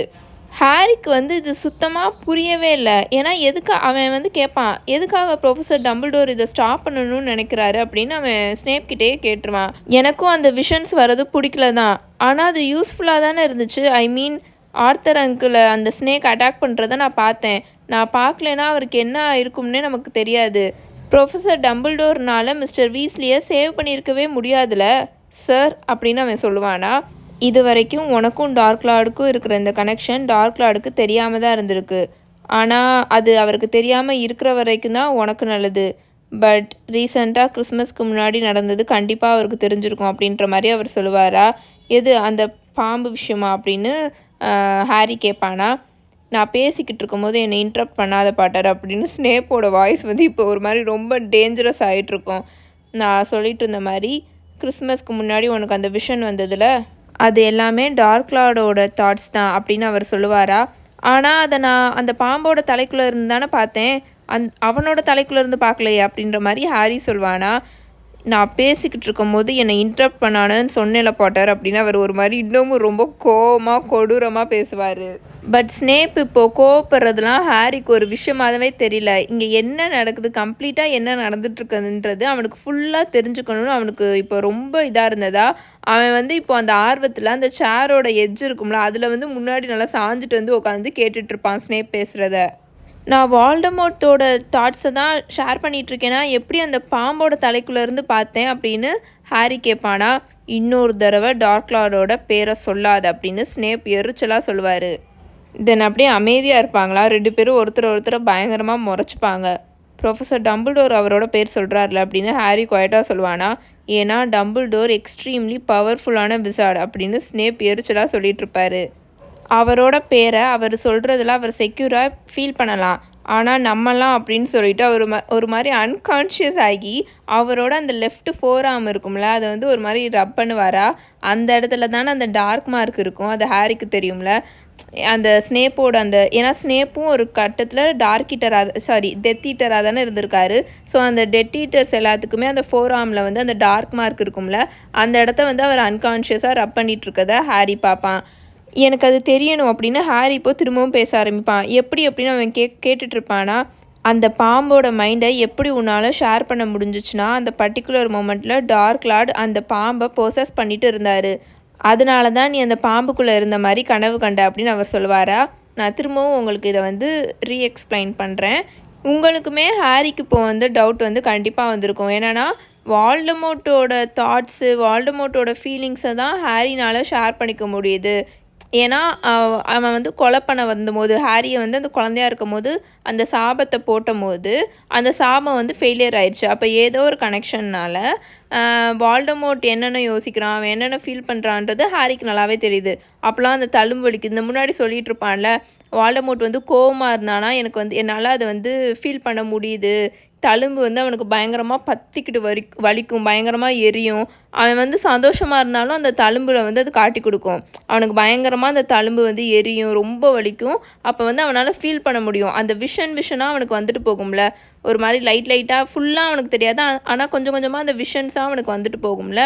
ஹாரிக்கு வந்து இது சுத்தமாக புரியவே இல்லை. ஏன்னா அவன் வந்து கேட்பான், எதுக்காக ப்ரொஃபஸர் டம்பிள்டோர் இதை ஸ்டாப் பண்ணணும்னு நினைக்கிறாரு அப்படின்னு அவன் ஸ்னேப் கிட்டேயே கேட்டுருவான். எனக்கும் அந்த விஷன்ஸ் வர்றது பிடிக்கல தான், ஆனால் அது யூஸ்ஃபுல்லாக தானே இருந்துச்சு. ஐ மீன் ஆர்த்தர் அங்கிளை அந்த ஸ்னேக் அட்டாக் பண்ணுறதை நான் பார்த்தேன். நான் பார்க்கலன்னா அவருக்கு என்ன இருக்கும்னே நமக்கு தெரியாது. ப்ரொஃபஸர் டம்பிள்டோர்னால் மிஸ்டர் வீஸ்லியை சேவ் பண்ணியிருக்கவே முடியாதுல்ல சார் அப்படின்னு அவன் சொல்லுவானா. இது வரைக்கும் உனக்கும் டார்க் லார்டுக்கும் இருக்கிற இந்த கனெக்ஷன் டார்க் லார்டுக்கு தெரியாமல் தான் இருந்திருக்கு. ஆனால் அது அவருக்கு தெரியாமல் இருக்கிற வரைக்கும் தான் உனக்கு நல்லது. பட் ரீசெண்டாக கிறிஸ்மஸ்க்கு முன்னாடி நடந்தது கண்டிப்பாக அவருக்கு தெரிஞ்சிருக்கும் அப்படின்ற மாதிரி அவர் சொல்லுவாரா. எது அந்த பாம்பு விஷயமா அப்படின்னு ஹாரி கேட்பானா. நான் பேசிக்கிட்டு இருக்கும்போது என்னை இன்ட்ரப்ட் பண்ணாத பாட்டார் அப்படின்னு ஸ்னேப்போட வாய்ஸ் வந்து இப்போ ஒரு மாதிரி ரொம்ப டேஞ்சரஸ் ஆகிட்ருக்கோம். நான் சொல்லிட்டு இருந்த மாதிரி கிறிஸ்மஸ்க்கு முன்னாடி உனக்கு அந்த விஷன் வந்ததில் அது எல்லாமே டார்க் லார்டோட தாட்ஸ் தான் அப்படின்னு அவர் சொல்லுவாரா. ஆனால் அதை நான் அந்த பாம்போட தலைக்குள்ளே இருந்து தானே பார்த்தேன், அவனோட தலைக்குள்ளே இருந்து பார்க்கலையே அப்படின்ற மாதிரி ஹாரி சொல்வானா. நான் பேசிக்கிட்டு இருக்கும்போது என்னை இன்ட்ரப்ட் பண்ணானுன்னு சொன்னேன்ல பாட்டர் அப்படின்னு அவர் ஒரு மாதிரி இன்னமும் ரொம்ப கோவமாக கொடூரமாக பேசுவார். பட் ஸ்னேப் இப்போது கோவப்படுறதுலாம் ஹாரிக்கு ஒரு விஷயமாகவே தெரியல. இங்கே என்ன நடக்குது, கம்ப்ளீட்டாக என்ன நடந்துட்டுருக்குதுன்றது அவனுக்கு ஃபுல்லாக தெரிஞ்சுக்கணும்னு அவனுக்கு இப்போ ரொம்ப இதாக இருந்ததா. அவன் வந்து இப்போ அந்த ஆர்வத்தில் அந்த சேரோட எட்ஜ் இருக்கும்ல அதில் வந்து முன்னாடி நல்லா சாஞ்சிட்டு வந்து உட்காந்து கேட்டுட்ருப்பான் ஸ்னேப் பேசுகிறத. நான் வால்டமோர்ட்டோட தாட்ஸை தான் ஷேர் பண்ணிகிட்ருக்கேன்னா எப்படி அந்த பாம்போட தலைக்குள்ளேருந்து பார்த்தேன் அப்படின்னு ஹாரி கேட்பானா. இன்னொரு தடவை டார்க் லார்டோட பேரை சொல்லாத அப்படின்னு ஸ்னேப் எரிச்சலாக சொல்லுவார். தென் அப்படியே அமைதியாக இருப்பாங்களா, ரெண்டு பேரும் ஒருத்தரை பயங்கரமாக முறைச்சிப்பாங்க. ப்ரொஃபஸர் டம்பிள்டோர் அவரோட பேர் சொல்கிறார்ல அப்படின்னு ஹாரி குவைட்டாக சொல்லுவானா. ஏன்னா டம்பிள்டோர் எக்ஸ்ட்ரீம்லி பவர்ஃபுல்லான விசார்ட் அப்படின்னு ஸ்னேப் எரிச்சலாக சொல்லிகிட்ருப்பாரு. அவரோட பேரை அவர் சொல்கிறதுல அவர் செக்யூராக ஃபீல் பண்ணலாம். ஆனால் நம்மலாம் அப்படின்னு சொல்லிட்டு அவர் ஒரு மாதிரி அன்கான்ஷியஸ் ஆகி அவரோட அந்த லெஃப்ட் ஃபோர் ஆர்ம் இருக்கும்ல அதை வந்து ஒரு மாதிரி ரப் பண்ணுவாரா. அந்த இடத்துல தானே அந்த டார்க் மார்க் இருக்கும், அது ஹாரிக்கு தெரியும்ல. அந்த ஸ்னேப்போட ஏன்னா ஸ்னேப்பும் ஒரு கட்டத்தில் டெத் ஈட்டராக தானே இருந்திருக்காரு. ஸோ அந்த டெத் ஈட்டர்ஸ் எல்லாத்துக்குமே அந்த ஃபோர் ஆர்மில் வந்து அந்த டார்க் மார்க் இருக்கும்ல, அந்த இடத்த வந்து அவர் அன்கான்ஷியஸாக ரப் பண்ணிகிட்டு இருக்கதை ஹாரி பார்ப்பான். எனக்கு அது தெரியணும் அப்படின்னு ஹாரி இப்போ திரும்பவும் பேச ஆரம்பிப்பான். எப்படி அப்படின்னு அவன் கேட்டுட்ருப்பானா, அந்த பாம்போட மைண்டை எப்படி உன்னால் ஷேர் பண்ண முடிஞ்சிச்சுன்னா அந்த பர்டிகுலர் மொமெண்ட்டில் டார்க் லார்ட் அந்த பாம்பை ப்ரோசஸ் பண்ணிட்டு இருந்தார், அதனால தான் நீ அந்த பாம்புக்குள்ளே இருந்த மாதிரி கனவு கண்ட அப்படின்னு அவர் சொல்லுவாரா. நான் திரும்பவும் உங்களுக்கு இதை வந்து ரீஎக்ஸ்பிளைன் பண்ணுறேன். உங்களுக்குமே ஹாரிக்கு இப்போ வந்து டவுட் வந்து கண்டிப்பாக வந்திருக்கும். என்னென்னா வால்டமோர்ட்டோட தாட்ஸு, வால்டமோர்ட்டோட ஃபீலிங்ஸை தான் ஹாரினால் ஷேர் பண்ணிக்க முடியுது. ஏன்னா அவன் வந்து கொலை பண்ண வந்தபோது ஹாரியை வந்து அந்த குழந்தையாக இருக்கும் போது அந்த சாபத்தை போட்டபோது அந்த சாபம் வந்து ஃபெயிலியர் ஆயிடுச்சு. அப்போ ஏதோ ஒரு கனெக்ஷன்னால் வால்டமோர்ட் என்னென்ன யோசிக்கிறான், அவன் என்னென்ன ஃபீல் பண்ணுறான்றது ஹாரிக்கு நல்லாவே தெரியுது. அப்போலாம் அந்த தழும்பு வலிக்குது. இந்த முன்னாடி சொல்லிகிட்டு இருப்பான்ல, வால்டமோர்ட் வந்து கோவமாக இருந்தானா எனக்கு வந்து என்னால் அதை வந்து ஃபீல் பண்ண முடியுது, தழும்பு வந்து அவனுக்கு பயங்கரமாக பற்றிக்கிட்டு வலிக்கும், பயங்கரமாக எரியும். அவன் வந்து சந்தோஷமாக இருந்தாலும் அந்த தழும்பில் வந்து அது காட்டி கொடுக்கும். அவனுக்கு பயங்கரமாக அந்த தழும்பு வந்து எரியும், ரொம்ப வலிக்கும். அப்போ வந்து அவனால் ஃபீல் பண்ண முடியும். அந்த விஷனாக அவனுக்கு வந்துட்டு போகும்ல, ஒரு மாதிரி லைட்டாக ஃபுல்லாக அவனுக்கு தெரியாது, ஆனால் கொஞ்சம் கொஞ்சமாக அந்த விஷன்ஸாக அவனுக்கு வந்துட்டு போகும்ல.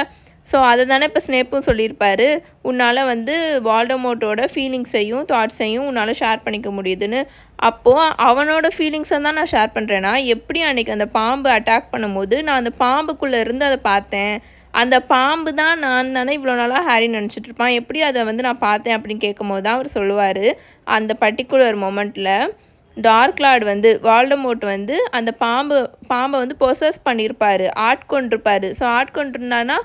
ஸோ அதை தானே இப்போ ஸ்னேப்பும் சொல்லியிருப்பார், உன்னால் வந்து வால்டமோர்ட்டோட ஃபீலிங்ஸையும் தாட்ஸையும் உன்னால் ஷேர் பண்ணிக்க முடியுதுன்னு. அப்போது அவனோட ஃபீலிங்ஸை தான் நான் ஷேர் பண்ணுறேன்னா, எப்படி அன்றைக்கி அந்த பாம்பு அட்டாக் பண்ணும்போது நான் அந்த பாம்புக்குள்ளே இருந்து அதை பார்த்தேன், அந்த பாம்பு தான் நான் தானே இவ்வளோ நாளாக ஹாரி நினச்சிட்ருப்பான், எப்படி அதை வந்து நான் பார்த்தேன் அப்படின்னு கேட்கும்போது தான் அவர் சொல்லுவார், அந்த பர்டிகுலர் மொமெண்ட்டில் டார்க் லார்ட் வந்து வால்டமோர்ட் வந்து அந்த பாம்பை வந்து பொசஸ் பண்ணியிருப்பார், ஆட்கொண்டிருப்பார். ஸோ ஆட்கொண்டிருந்தானா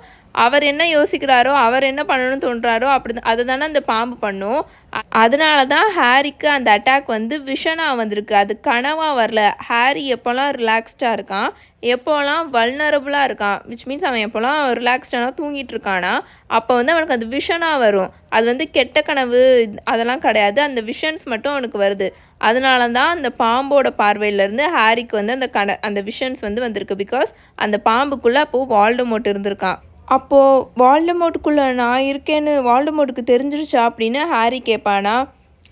அவர் என்ன யோசிக்கிறாரோ, அவர் என்ன பண்ணணும்னு தோன்றாரோ அதை தானே அந்த பாம்பு பண்ணும். அதனால தான் ஹாரிக்கு அந்த அட்டாக் வந்து விஷனாக வந்திருக்கு, அது கனவாக வரல. ஹாரி எப்போல்லாம் ரிலாக்ஸ்டாக இருக்கான், எப்போல்லாம் வல்னரபுளாக இருக்கான், விச் மீன்ஸ் அவன் எப்போல்லாம் ரிலாக்ஸ்டானா தூங்கிட்டு இருக்கானா அப்போ வந்து அவனுக்கு அது விஷனாக வரும். அது வந்து கெட்ட கனவு அதெல்லாம் கிடையாது, அந்த விஷன்ஸ் மட்டும் அவனுக்கு வருது. அதனால தான் அந்த பாம்போட பார்வையிலேருந்து ஹாரிக்கு வந்து அந்த விஷன்ஸ் வந்து வந்திருக்கு. பிகாஸ் அந்த பாம்புக்குள்ளே அப்போது வால்டமோர்ட் இருந்திருக்கான். அப்போது வால்டமோர்ட்டுக்குள்ளே நான் இருக்கேன்னு வால்டமோர்ட்டுக்கு தெரிஞ்சிருச்சா அப்படின்னு ஹாரி கேட்பானா.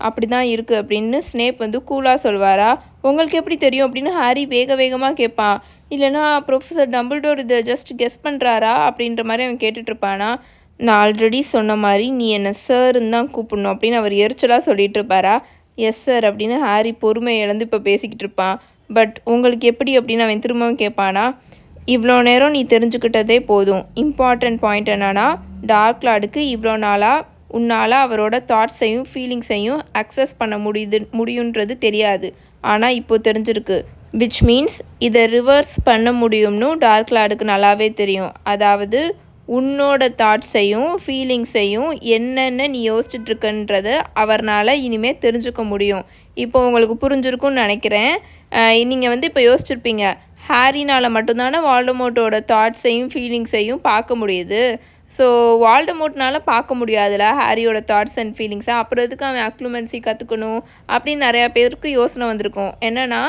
அப்படி தான் இருக்குது அப்படின்னு ஸ்னேப் வந்து கூலாக சொல்வாரா. உங்களுக்கு எப்படி தெரியும் அப்படின்னு ஹாரி வேகமாக கேட்பான். இல்லைனா ப்ரொஃபஸர் டம்பிள்டோர் இதை ஜஸ்ட் கெஸ் பண்ணுறாரா அப்படின்ற மாதிரி அவன் கேட்டுட்ருப்பானா. நான் ஆல்ரெடி சொன்ன மாதிரி நீ என்னை சார்ன்னு தான் கூப்பிடணும் அப்படின்னு அவர் எரிச்சலாக சொல்லிகிட்டு இருப்பாரா. எஸ் சார் அப்படின்னு ஹாரி பொறுமை இழந்து இப்போ பேசிக்கிட்டு இருப்பான். பட் உங்களுக்கு எப்படி அப்படின்னு அவன் திரும்பவும் கேட்பானா. இவ்வளோ நேரம் நீ தெரிஞ்சுக்கிட்டதே போதும். இம்பார்ட்டண்ட் பாயிண்ட் என்னன்னா, டார்க் லார்டுக்கு இவ்வளோ நாளாக உன்னால் அவரோட தாட்ஸையும் ஃபீலிங்ஸையும் அக்சஸ் பண்ண முடியுன்றது தெரியாது, ஆனால் இப்போ தெரிஞ்சிருக்கு. விச் மீன்ஸ் இதை ரிவர்ஸ் பண்ண முடியும்னு டார்க் லார்டுக்கு நல்லாவே தெரியும். அதாவது உன்னோட தாட்ஸையும் ஃபீலிங்ஸையும் என்னென்ன நீ யோசிச்சுட்ருக்குன்றத அவர்னால் இனிமேல் தெரிஞ்சுக்க முடியும். இப்போ உங்களுக்கு புரிஞ்சிருக்குன்னு நினைக்கிறேன். நீங்கள் வந்து இப்போ யோசிச்சுருப்பீங்க, ஹாரினால் மட்டும்தானே வால்டமோர்ட்டோட தாட்ஸையும் ஃபீலிங்ஸையும் பார்க்க முடியுது, ஸோ வால்டமோர்ட்னால் பார்க்க முடியாதுல்ல ஹாரியோட தாட்ஸ் அண்ட் ஃபீலிங்ஸை, அப்புறம் எதுக்கு அவன் அக்ளூமென்சி கற்றுக்கணும் அப்படின்னு நிறையா பேருக்கு யோசனை வந்திருக்கும். என்னென்னா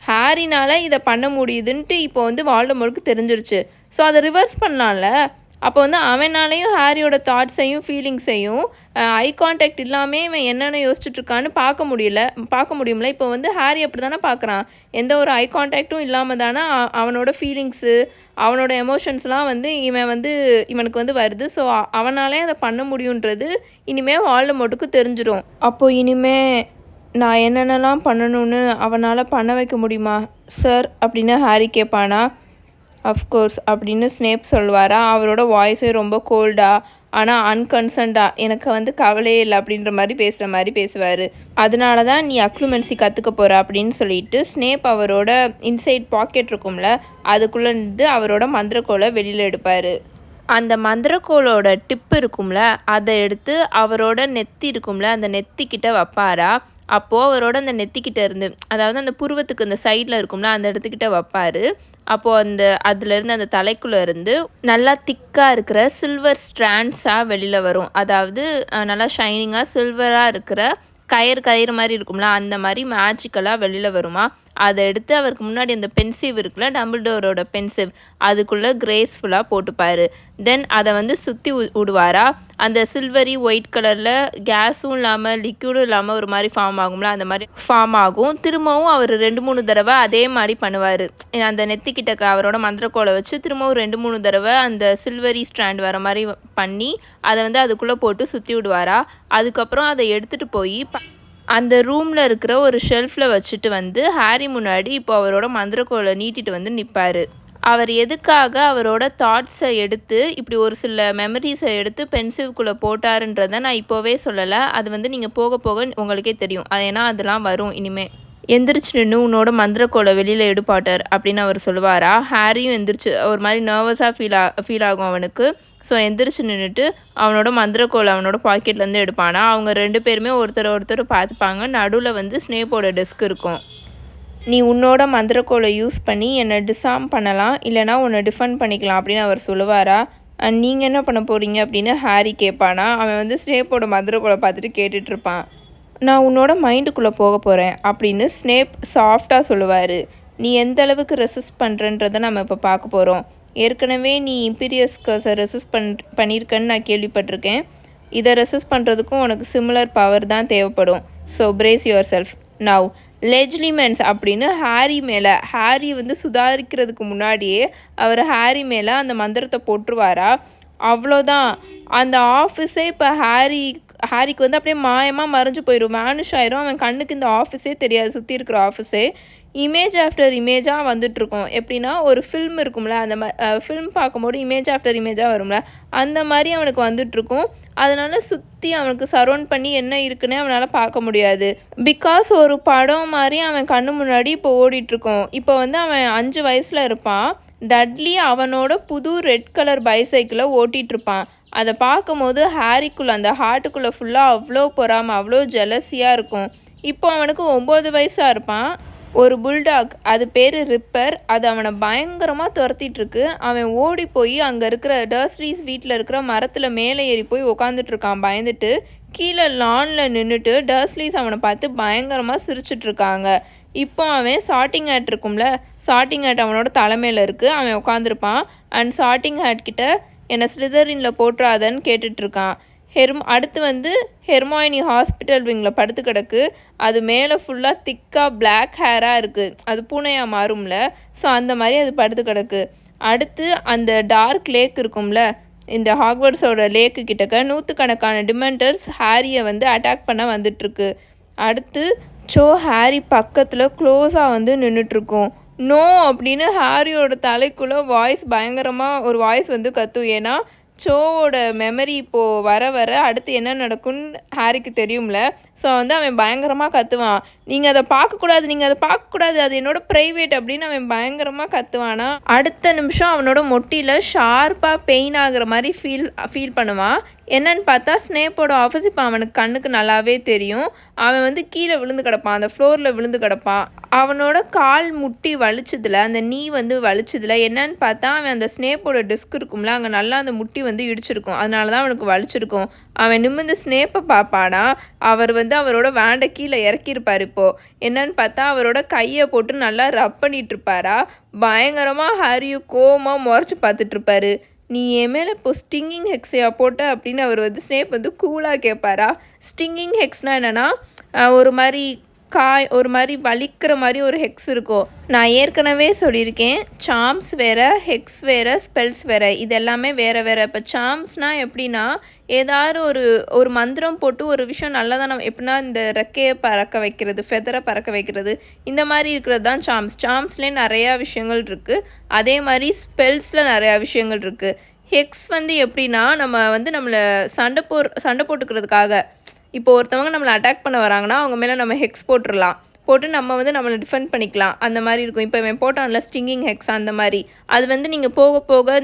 ஹாரினால் இதை பண்ண முடியுதுன்ட்டு இப்போ வந்து வால்டமோர்ட்டுக்கு தெரிஞ்சிருச்சு, ஸோ அதை ரிவர்ஸ் பண்ணலாம்ல. அப்போ வந்து அவனாலையும் ஹாரியோட தாட்ஸையும் ஃபீலிங்ஸையும் ஐ கான்டாக்ட் இல்லாமல் இவன் என்னென்ன யோசிச்சுட்ருக்கான்னு பார்க்க முடியும்ல. இப்போ வந்து ஹாரி அப்படி தானே பார்க்குறான், எந்த ஒரு ஐ கான்டாக்டும் இல்லாமல் தானே அவனோட ஃபீலிங்ஸு அவனோட எமோஷன்ஸ்லாம் வந்து இவனுக்கு வந்து வருது. ஸோ அவனாலே அதை பண்ண முடியுன்றது இனிமேல் வால்டமோர்ட்டுக்கு தெரிஞ்சிடும். அப்போது இனிமேல் நான் என்னென்னலாம் பண்ணணும்னு அவனால் பண்ண வைக்க முடியுமா சார் அப்படின்னு ஹாரி கேட்பானா. அஃப்கோர்ஸ் அப்படின்னு ஸ்னேப் சொல்வாரா. அவரோட வாய்ஸே ரொம்ப கோல்டாக ஆனால் அன்கன்சர்ன்டாக, எனக்கு வந்து கவலையே இல்லை அப்படின்ற மாதிரி பேசுகிற மாதிரி பேசுவார். அதனால தான் நீ அக்ளூமென்சி கற்றுக்க போகிற அப்படின்னு சொல்லிட்டு ஸ்னேப் அவரோட இன்சைட் பாக்கெட் இருக்கும்ல, அதுக்குள்ளேருந்து அவரோட மந்திரக்கோலை வெளியில் எடுப்பார். அந்த மந்திரக்கோளோட டிப்பு இருக்கும்ல, அதை எடுத்து அவரோட நெத்தி இருக்கும்ல அந்த நெத்திக்கிட்ட வைப்பாரா. அப்போது அவரோட அந்த நெத்திக்கிட்ட இருந்து, அதாவது அந்த புருவத்துக்கு அந்த சைடில் இருக்கும்ல அந்த இடத்துக்கிட்ட வைப்பார். அப்போது அதுலேருந்து அந்த தலைக்குள்ளே இருந்து நல்லா திக்காக இருக்கிற சில்வர் ஸ்ட்ராண்ட்ஸாக வெளியில் வரும். அதாவது நல்லா ஷைனிங்காக சில்வராக இருக்கிற கயிறு மாதிரி இருக்கும்ல, அந்த மாதிரி மேஜிக்கலாக வெளியில் வருமா. அதை எடுத்து அவருக்கு முன்னாடி அந்த பென்சிவ் இருக்குல்ல, டம்பிள்டோரோட பென்சிவ், அதுக்குள்ளே கிரேஸ்ஃபுல்லாக போட்டுப்பார். தென் அதை வந்து சுற்றி விடுவாரா. அந்த சில்வரி ஒயிட் கலரில் கேஸும் இல்லாமல் லிக்யூடும் இல்லாமல் ஒரு மாதிரி ஃபார்ம் ஆகும்ல, அந்த மாதிரி ஃபார்ம் ஆகும். திரும்பவும் அவர் 2-3 தடவை அதே மாதிரி பண்ணுவார். அந்த நெத்திக்கிட்ட அவரோட மந்திரக்கோலை வச்சு திரும்பவும் 2-3 தடவை அந்த சில்வரி ஸ்ட்ராண்ட் வர மாதிரி பண்ணி அதை வந்து அதுக்குள்ளே போட்டு சுற்றி விடுவாரா. அதுக்கப்புறம் அதை எடுத்துகிட்டு போய் அந்த ரூமில் இருக்கிற ஒரு ஷெல்ஃபில் வச்சுட்டு வந்து ஹாரி முன்னாடி இப்போ அவரோட மந்திரக்கோலை நீட்டிட்டு வந்து நிற்பார். அவர் எதுக்காக அவரோட தாட்ஸை எடுத்து இப்படி ஒரு சில மெமரிஸை எடுத்து பென்சிவ்குள்ளே போட்டாருன்றதை நான் இப்போவே சொல்லலை. அது வந்து நீங்கள் போக போக உங்களுக்கே தெரியும். அது ஏன்னா அதெல்லாம் வரும் இனிமேல். எந்திரிச்சு நின்று உன்னோட மந்திரக்கோலை வெளியில் எடுப்பாட்டார் அப்படின்னு அவர் சொல்லுவாரா. ஹாரியும் எந்திரிச்சு ஒரு மாதிரி நர்வஸாக ஃபீல் ஆகும் அவனுக்கு. ஸோ எந்திரிச்சு நின்றுட்டு அவனோட மந்திரக்கோலை அவனோட பாக்கெட்லேருந்து எடுப்பானா. அவங்க 2 பேருமே ஒருத்தர் பார்த்துப்பாங்க. நடுவில் வந்து ஸ்னேப்போட டெஸ்க் இருக்கும். நீ உன்னோட மந்திரக்கோலை யூஸ் பண்ணி என்னை டிசார்ம் பண்ணலாம், இல்லைனா உன்னை டிஃபெண்ட் பண்ணிக்கலாம் அப்படின்னு அவர் சொல்லுவாரா. நீங்கள் என்ன பண்ண போகிறீங்க அப்படின்னு ஹாரி கேட்பானா. அவன் வந்து ஸ்னேப்போட மந்திரக்கோலை பார்த்துட்டு கேட்டுட்ருப்பான். நான் உன்னோட மைண்டுக்குள்ளே போக போகிறேன் அப்படின்னு ஸ்னேப் சாஃப்டாக சொல்லுவார். நீ எந்த அளவுக்கு ரெசிஸ்ட் பண்ணுறன்றதை நம்ம இப்போ பார்க்க போகிறோம். ஏற்கனவே நீ இம்பீரியஸ் கர்ஸை ரெசிஸ்ட் பண்ணியிருக்கேன்னு நான் கேள்விப்பட்டிருக்கேன். இதை ரெசிஸ்ட் பண்ணுறதுக்கும் உனக்கு சிமிலர் பவர் தான் தேவைப்படும். So brace yourself now Legilimens அப்படின்னு ஹாரி வந்து சுதாரிக்கிறதுக்கு முன்னாடியே அவர் ஹாரி மேலே அந்த மந்திரத்தை போட்டுருவாரா. அவ்வளோதான். அந்த ஆஃபீஸே இப்போ ஹாரிக்கு வந்து அப்படியே மாயமாக மறைஞ்சு போயிடும், வேனிஷ் ஆயிரும். அவன் கண்ணுக்கு இந்த ஆஃபீஸே தெரியாது, சுற்றி இருக்கிற ஆஃபீஸே இமேஜ் ஆஃப்டர் இமேஜாக வந்துட்டுருக்கோம். எப்படின்னா ஒரு ஃபில்ம் இருக்கும்ல, அந்த ஃபில்ம் பார்க்கும்போது இமேஜ் ஆஃப்டர் இமேஜாக வரும்ல, அந்த மாதிரி அவனுக்கு வந்துட்டுருக்கும். அதனால் சுற்றி அவனுக்கு சரௌண்ட் பண்ணி என்ன இருக்குன்னே அவனால் பார்க்க முடியாது. பிகாஸ் ஒரு படம் மாதிரி அவன் கண்ணு முன்னாடி இப்போ ஓடிட்டுருக்கோம். இப்போ வந்து அவன் 5 வயசில் இருப்பான். டட்லி அவனோட புது ரெட் கலர் பைசைக்கிளை ஓட்டிகிட்ருப்பான். அதை பார்க்கும்போது ஹாரிக்குள்ளே அந்த ஹார்ட்டுக்குள்ளே ஃபுல்லாக அவ்வளோ பொறாமல் அவ்வளோ ஜெலஸியாக இருக்கும். இப்போ அவனுக்கு 9 வயசாக இருப்பான். ஒரு புல்டாக், அது பேர் ரிப்பர், அது அவனை பயங்கரமாக துரத்திட்டுருக்கு. அவன் ஓடி போய் அங்கே இருக்கிற டர்ஸ்லீஸ் வீட்டில் இருக்கிற மரத்தில் மேலே ஏறி போய் உக்காந்துட்ருக்கான் பயந்துட்டு. கீழே லானில் நின்றுட்டு டர்ஸ்லீஸ் அவனை பார்த்து பயங்கரமாக சிரிச்சிட்ருக்காங்க. இப்போ அவன் சார்ட்டிங் ஹேட் இருக்கும்ல, சார்ட்டிங் ஹேட் அவனோட தலைமையில் இருக்குது. அவன் உட்காந்துருப்பான். அண்ட் சார்ட்டிங் ஹேட் கிட்ட என்னை ஸ்லிதரினில் போட்டுறாதன்னு கேட்டுட்ருக்கான். அடுத்து வந்து ஹெர்மாயினி ஹாஸ்பிட்டல் விங்கில் படுத்து கிடக்கு. அது மேலே ஃபுல்லாக திக்காக பிளாக் ஹேராக இருக்குது. அது பூனையாக மாறும்ல, ஸோ அந்த மாதிரி அது படுத்து கிடக்கு. அடுத்து அந்த டார்க் லேக் இருக்கும்ல, இந்த ஹாக்வர்ட்ஸோட லேக்கு கிட்டக்க நூற்றுக்கணக்கான டிமெண்டர்ஸ் ஹாரியை வந்து அட்டாக் பண்ண வந்துட்டுருக்கு. அடுத்து ஹாரி பக்கத்தில் க்ளோஸாக வந்து நின்றுட்டுருக்கோம். நோ அப்படின்னு ஹாரியோட தலைக்குள்ளே பயங்கரமாக ஒரு வாய்ஸ் வந்து கத்தும். ஏன்னா சோவோட மெமரி இப்போது வர அடுத்து என்ன நடக்கும்னு ஹாரிக்கு தெரியும்ல. ஸோ வந்து அவன் பயங்கரமாக கத்துவான். நீங்கள் அதை பார்க்கக்கூடாது, அது என்னோட ப்ரைவேட் அப்படின்னு அவன் பயங்கரமாக கத்துவானா. அடுத்த நிமிஷம் அவனோட மொட்டியில் ஷார்ப்பாக பெயின் ஆகிற மாதிரி ஃபீல் பண்ணுவான். என்னன்னு பார்த்தா ஸ்னேப்போட ஆஃபீஸ் இப்போ அவனுக்கு கண்ணுக்கு நல்லாவே தெரியும். அவன் வந்து கீழே விழுந்து கிடப்பான், அந்த ஃப்ளோரில் விழுந்து கிடப்பான். அவனோட கால் முட்டி வலிச்சதில், அந்த நீ வந்து வலிச்சதில் என்னன்னு பார்த்தா அவன் அந்த ஸ்னேப்போட டெஸ்க் இருக்கும்ல, அங்கே நல்லா அந்த முட்டி வந்து இடிச்சிருக்கும். அதனால தான் அவனுக்கு வலிச்சிருக்கும். அவன் நிமிர்ந்து ஸ்னேப்பை பார்ப்பானா. அவர் வந்து அவரோட வேண்டை கீழே இறக்கியிருப்பார். இப்போது என்னன்னு பார்த்தா அவரோட கையை போட்டு நல்லா ரப் பண்ணிகிட்ருப்பாரா. பயங்கரமாக ஹாரியை கோவமாக முறைச்சி பார்த்துட்ருப்பாரு. நீ என் மேலே இப்போ ஸ்டிங்கிங் ஹெக்ஸையா போட்ட அப்படின்னு அவர் வந்து ஸ்னேப் வந்து கூலாக கேட்பாரா. ஸ்டிங்கிங் ஹெக்ஸ்னால் என்னென்னா ஒரு மாதிரி வலிக்கிற மாதிரி ஒரு ஹெக்ஸ் இருக்கும். நான் ஏற்கனவே சொல்லியிருக்கேன், சாம்ஸ் வேறு, ஹெக்ஸ் வேறு, ஸ்பெல்ஸ் வேறு, இது எல்லாமே வேறு. இப்போ சாம்ஸ்னால் எப்படின்னா ஏதாவது ஒரு மந்திரம் போட்டு ஒரு விஷயம் நல்லதாக நம்ம எப்படின்னா இந்த ரெக்கையை பறக்க வைக்கிறது, ஃபெதரை பறக்க வைக்கிறது, இந்த மாதிரி இருக்கிறது தான் சாம்ஸ்லேயே நிறையா விஷயங்கள் இருக்குது. அதே மாதிரி ஸ்பெல்ஸில் நிறையா விஷயங்கள் இருக்குது. ஹெக்ஸ் வந்து எப்படின்னா நம்மளை சண்டை போட்டுக்கிறதுக்காக, இப்போ ஒருத்தவங்க நம்மளை அட்டாக் பண்ண வராங்கன்னா அவங்க மேலே நம்ம ஹெக்ஸ் போட்டு நம்மளை டிஃபெண்ட் பண்ணிக்கலாம். அந்த மாதிரி இருக்கும். இப்போ இவன் போட்டான்ல ஸ்டிங்கிங் ஹெக்ஸ், அந்த மாதிரி அது வந்து நீங்கள் போக போக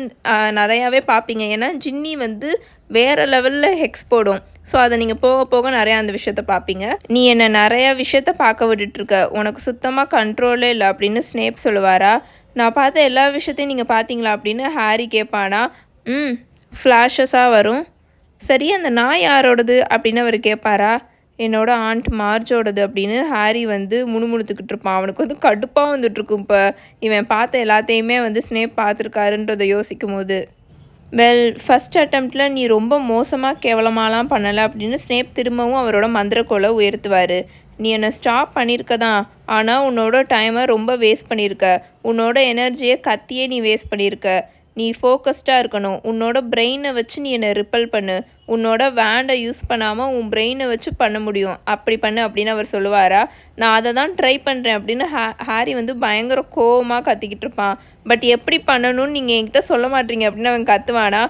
நிறையாவே பார்ப்பீங்க. ஏன்னா ஜின்னி வந்து வேறு லெவலில் ஹெக்ஸ் போடும். ஸோ அதை நீங்கள் போக போக நிறையா அந்த விஷயத்த பார்ப்பீங்க. நீ என்னை நிறையா விஷயத்த பார்க்க விட்டுட்ருக்க, உனக்கு சுத்தமாக கண்ட்ரோலே இல்லை அப்படின்னு ஸ்னேப் சொல்லுவாரா. நான் பார்த்த எல்லா விஷயத்தையும் நீங்கள் பார்த்தீங்களா அப்படின்னு ஹாரி கேட்பானா. ஃப்ளாஷஸாக வரும். சரி, அந்த நாய் யாரோடது அப்படின்னு அவர் கேட்பாரா. என்னோட ஆண்ட் மார்ஜோடது அப்படின்னு ஹாரி வந்து முணுமுணுத்துக்கிட்டு இருப்பான். அவனுக்கு வந்து கடுப்பாக வந்துட்டுருக்கும். இப்போ இவன் பார்த்த எல்லாத்தையுமே வந்து ஸ்னேப் பார்த்துருக்காருன்றதை யோசிக்கும் போது. ஃபஸ்ட் அட்டெம்ப்டில் நீ ரொம்ப மோசமாக கேவலமாலாம் பண்ணலை அப்படின்னு ஸ்னேப் திரும்பவும் அவரோட மந்திரக்கோலை உயர்த்துவார். நீ என்னை ஸ்டாப் பண்ணியிருக்க தான், ஆனால் உன்னோட டைமை ரொம்ப வேஸ்ட் பண்ணியிருக்க. உன்னோட எனர்ஜியை கத்தியே நீ வேஸ்ட் பண்ணியிருக்க. நீ ஃபோக்கஸ்டாக இருக்கணும். உன்னோட பிரெயினை வச்சு நீ என்னை ரிப்பல் பண்ணு. உன்னோட வேண்டை யூஸ் பண்ணாமல் உன் பிரெயினை வச்சு பண்ண முடியும். அப்படி பண்ணு அப்படின்னு அவர் சொல்லுவாரா. நான் அதை தான் ட்ரை பண்ணுறேன் அப்படின்னு ஹாரி வந்து பயங்கர கோவமாக கத்திக்கிட்டு இருப்பான். பட் எப்படி பண்ணணும்னு நீங்கள் என்கிட்ட சொல்ல மாட்டீங்க அப்படின்னு அவன் கத்துவானா.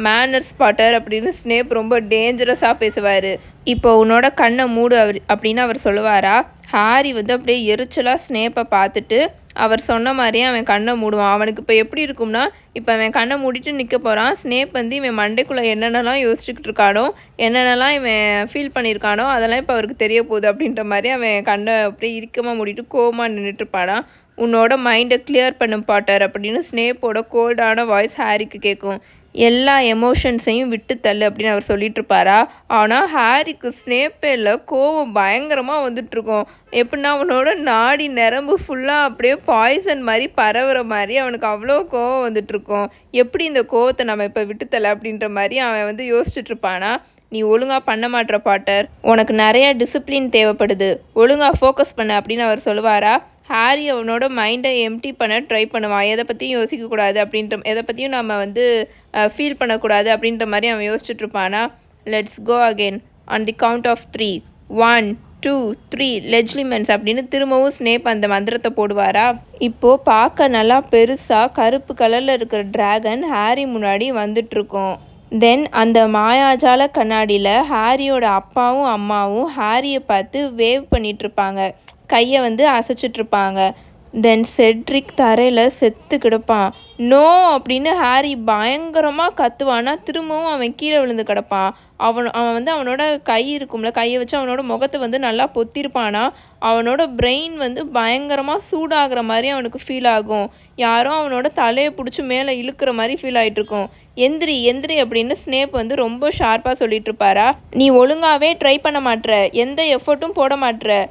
மேனர்ஸ் பாட்டர் அப்படின்னு ஸ்னேப் ரொம்ப டேஞ்சரஸாக பேசுவார். இப்போ உன்னோட கண்ணை மூடு அப்படின்னு அவர் சொல்லுவாரா. ஹாரி வந்து அப்படியே எரிச்சலாக ஸ்னேப்பை பார்த்துட்டு அவர் சொன்ன மாதிரியே அவன் கண்ணை மூடுவான். அவனுக்கு இப்போ எப்படி இருக்கும்னா, இப்போ அவன் கண்ணை மூடிட்டு நிற்க போகிறான். ஸ்னேப் வந்து இவன் மண்டைக்குள்ளே என்னென்னலாம் யோசிச்சுக்கிட்டு இருக்கானோ, என்னென்னலாம் இவன் ஃபீல் பண்ணியிருக்கானோ அதெல்லாம் இப்போ அவருக்கு தெரிய போகுது அப்படின்ற மாதிரி அவன் கண்ணை அப்படியே இறுக்கமாக மூடிட்டு கோவமாக நின்றுட்டுருப்பானா. உன்னோட மைண்டை கிளியர் பண்ணும் பாட்டர் அப்படின்னு ஸ்னேப்போட கோல்டான வாய்ஸ் ஹாரிக்கு கேட்கும். எல்லா எமோஷன்ஸையும் விட்டு தள்ளு அப்படின்னு அவர் சொல்லிட்டு இருப்பாரா. ஆனால் ஹாரிக்கு ஸ்னேப்பேல கோவம் பயங்கரமாக வந்துட்டுருக்கும். எப்படின்னா அவனோட நாடி நரம்பு ஃபுல்லாக அப்படியே பாய்சன் மாதிரி பரவுற மாதிரி அவனுக்கு அவ்வளோ கோவம் வந்துட்டுருக்கும். எப்படி இந்த கோவத்தை நம்ம இப்போ விட்டுத்தலை அப்படின்ற மாதிரி அவன் வந்து யோசிச்சுட்டு இருப்பானா. நீ ஒழுங்காக பண்ண மாட்டுற பாட்டர், உனக்கு நிறைய டிசிப்ளின் தேவைப்படுது, ஒழுங்காக ஃபோக்கஸ் பண்ண அப்படின்னு அவர் சொல்லுவாரா. ஹாரி அவனோட மைண்டை எம்டி பண்ண ட்ரை பண்ணுவான். எதை பற்றியும் யோசிக்கக்கூடாது அப்படின்ற, எதை பற்றியும் நம்ம வந்து ஃபீல் பண்ணக்கூடாது அப்படின்ற மாதிரி அவன் யோசிச்சுட்ருப்பானா. Let's go again on the count of 3 1 2 3 Legilimens அப்படின்னு திரும்பவும் ஸ்னேப் அந்த மந்திரத்தை போடுவாரா. இப்போது பார்க்க நல்லா பெருசாக கருப்பு கலரில் இருக்கிற டிராகன் ஹாரி முன்னாடி வந்துட்டுருக்கோம். தென் அந்த மாயாஜால கண்ணாடியில் ஹாரியோட அப்பாவும் அம்மாவும் ஹாரியை பார்த்து வேவ் பண்ணிகிட்ருப்பாங்க, கையை வந்து அசைச்சிட்ருப்பாங்க. தென் செட்ரிக் தரையில் செத்து கிடப்பான். நோ அப்படின்னு ஹாரி பயங்கரமாக கத்துவானா. திரும்பவும் அவன் கீழே விழுந்து கிடப்பான். அவன் வந்து அவனோட கை இருக்கும்ல, கையை வச்சு அவனோட முகத்தை வந்து நல்லா பொத்திருப்பானா. அவனோட பிரெயின் வந்து பயங்கரமாக சூடாகிற மாதிரி அவனுக்கு ஃபீல் ஆகும். யாரோ அவனோட தலையை பிடிச்சி மேலே இழுக்கிற மாதிரி ஃபீல் ஆகிட்டுருக்கும். எந்திரி எந்திரி அப்படின்னு ஸ்னேப் வந்து ரொம்ப ஷார்ப்பாக சொல்லிட்டு இருப்பாரா. நீ ஒழுங்காகவே ட்ரை பண்ண மாட்ற, எந்த எஃபர்ட்டும் போட மாட்ற,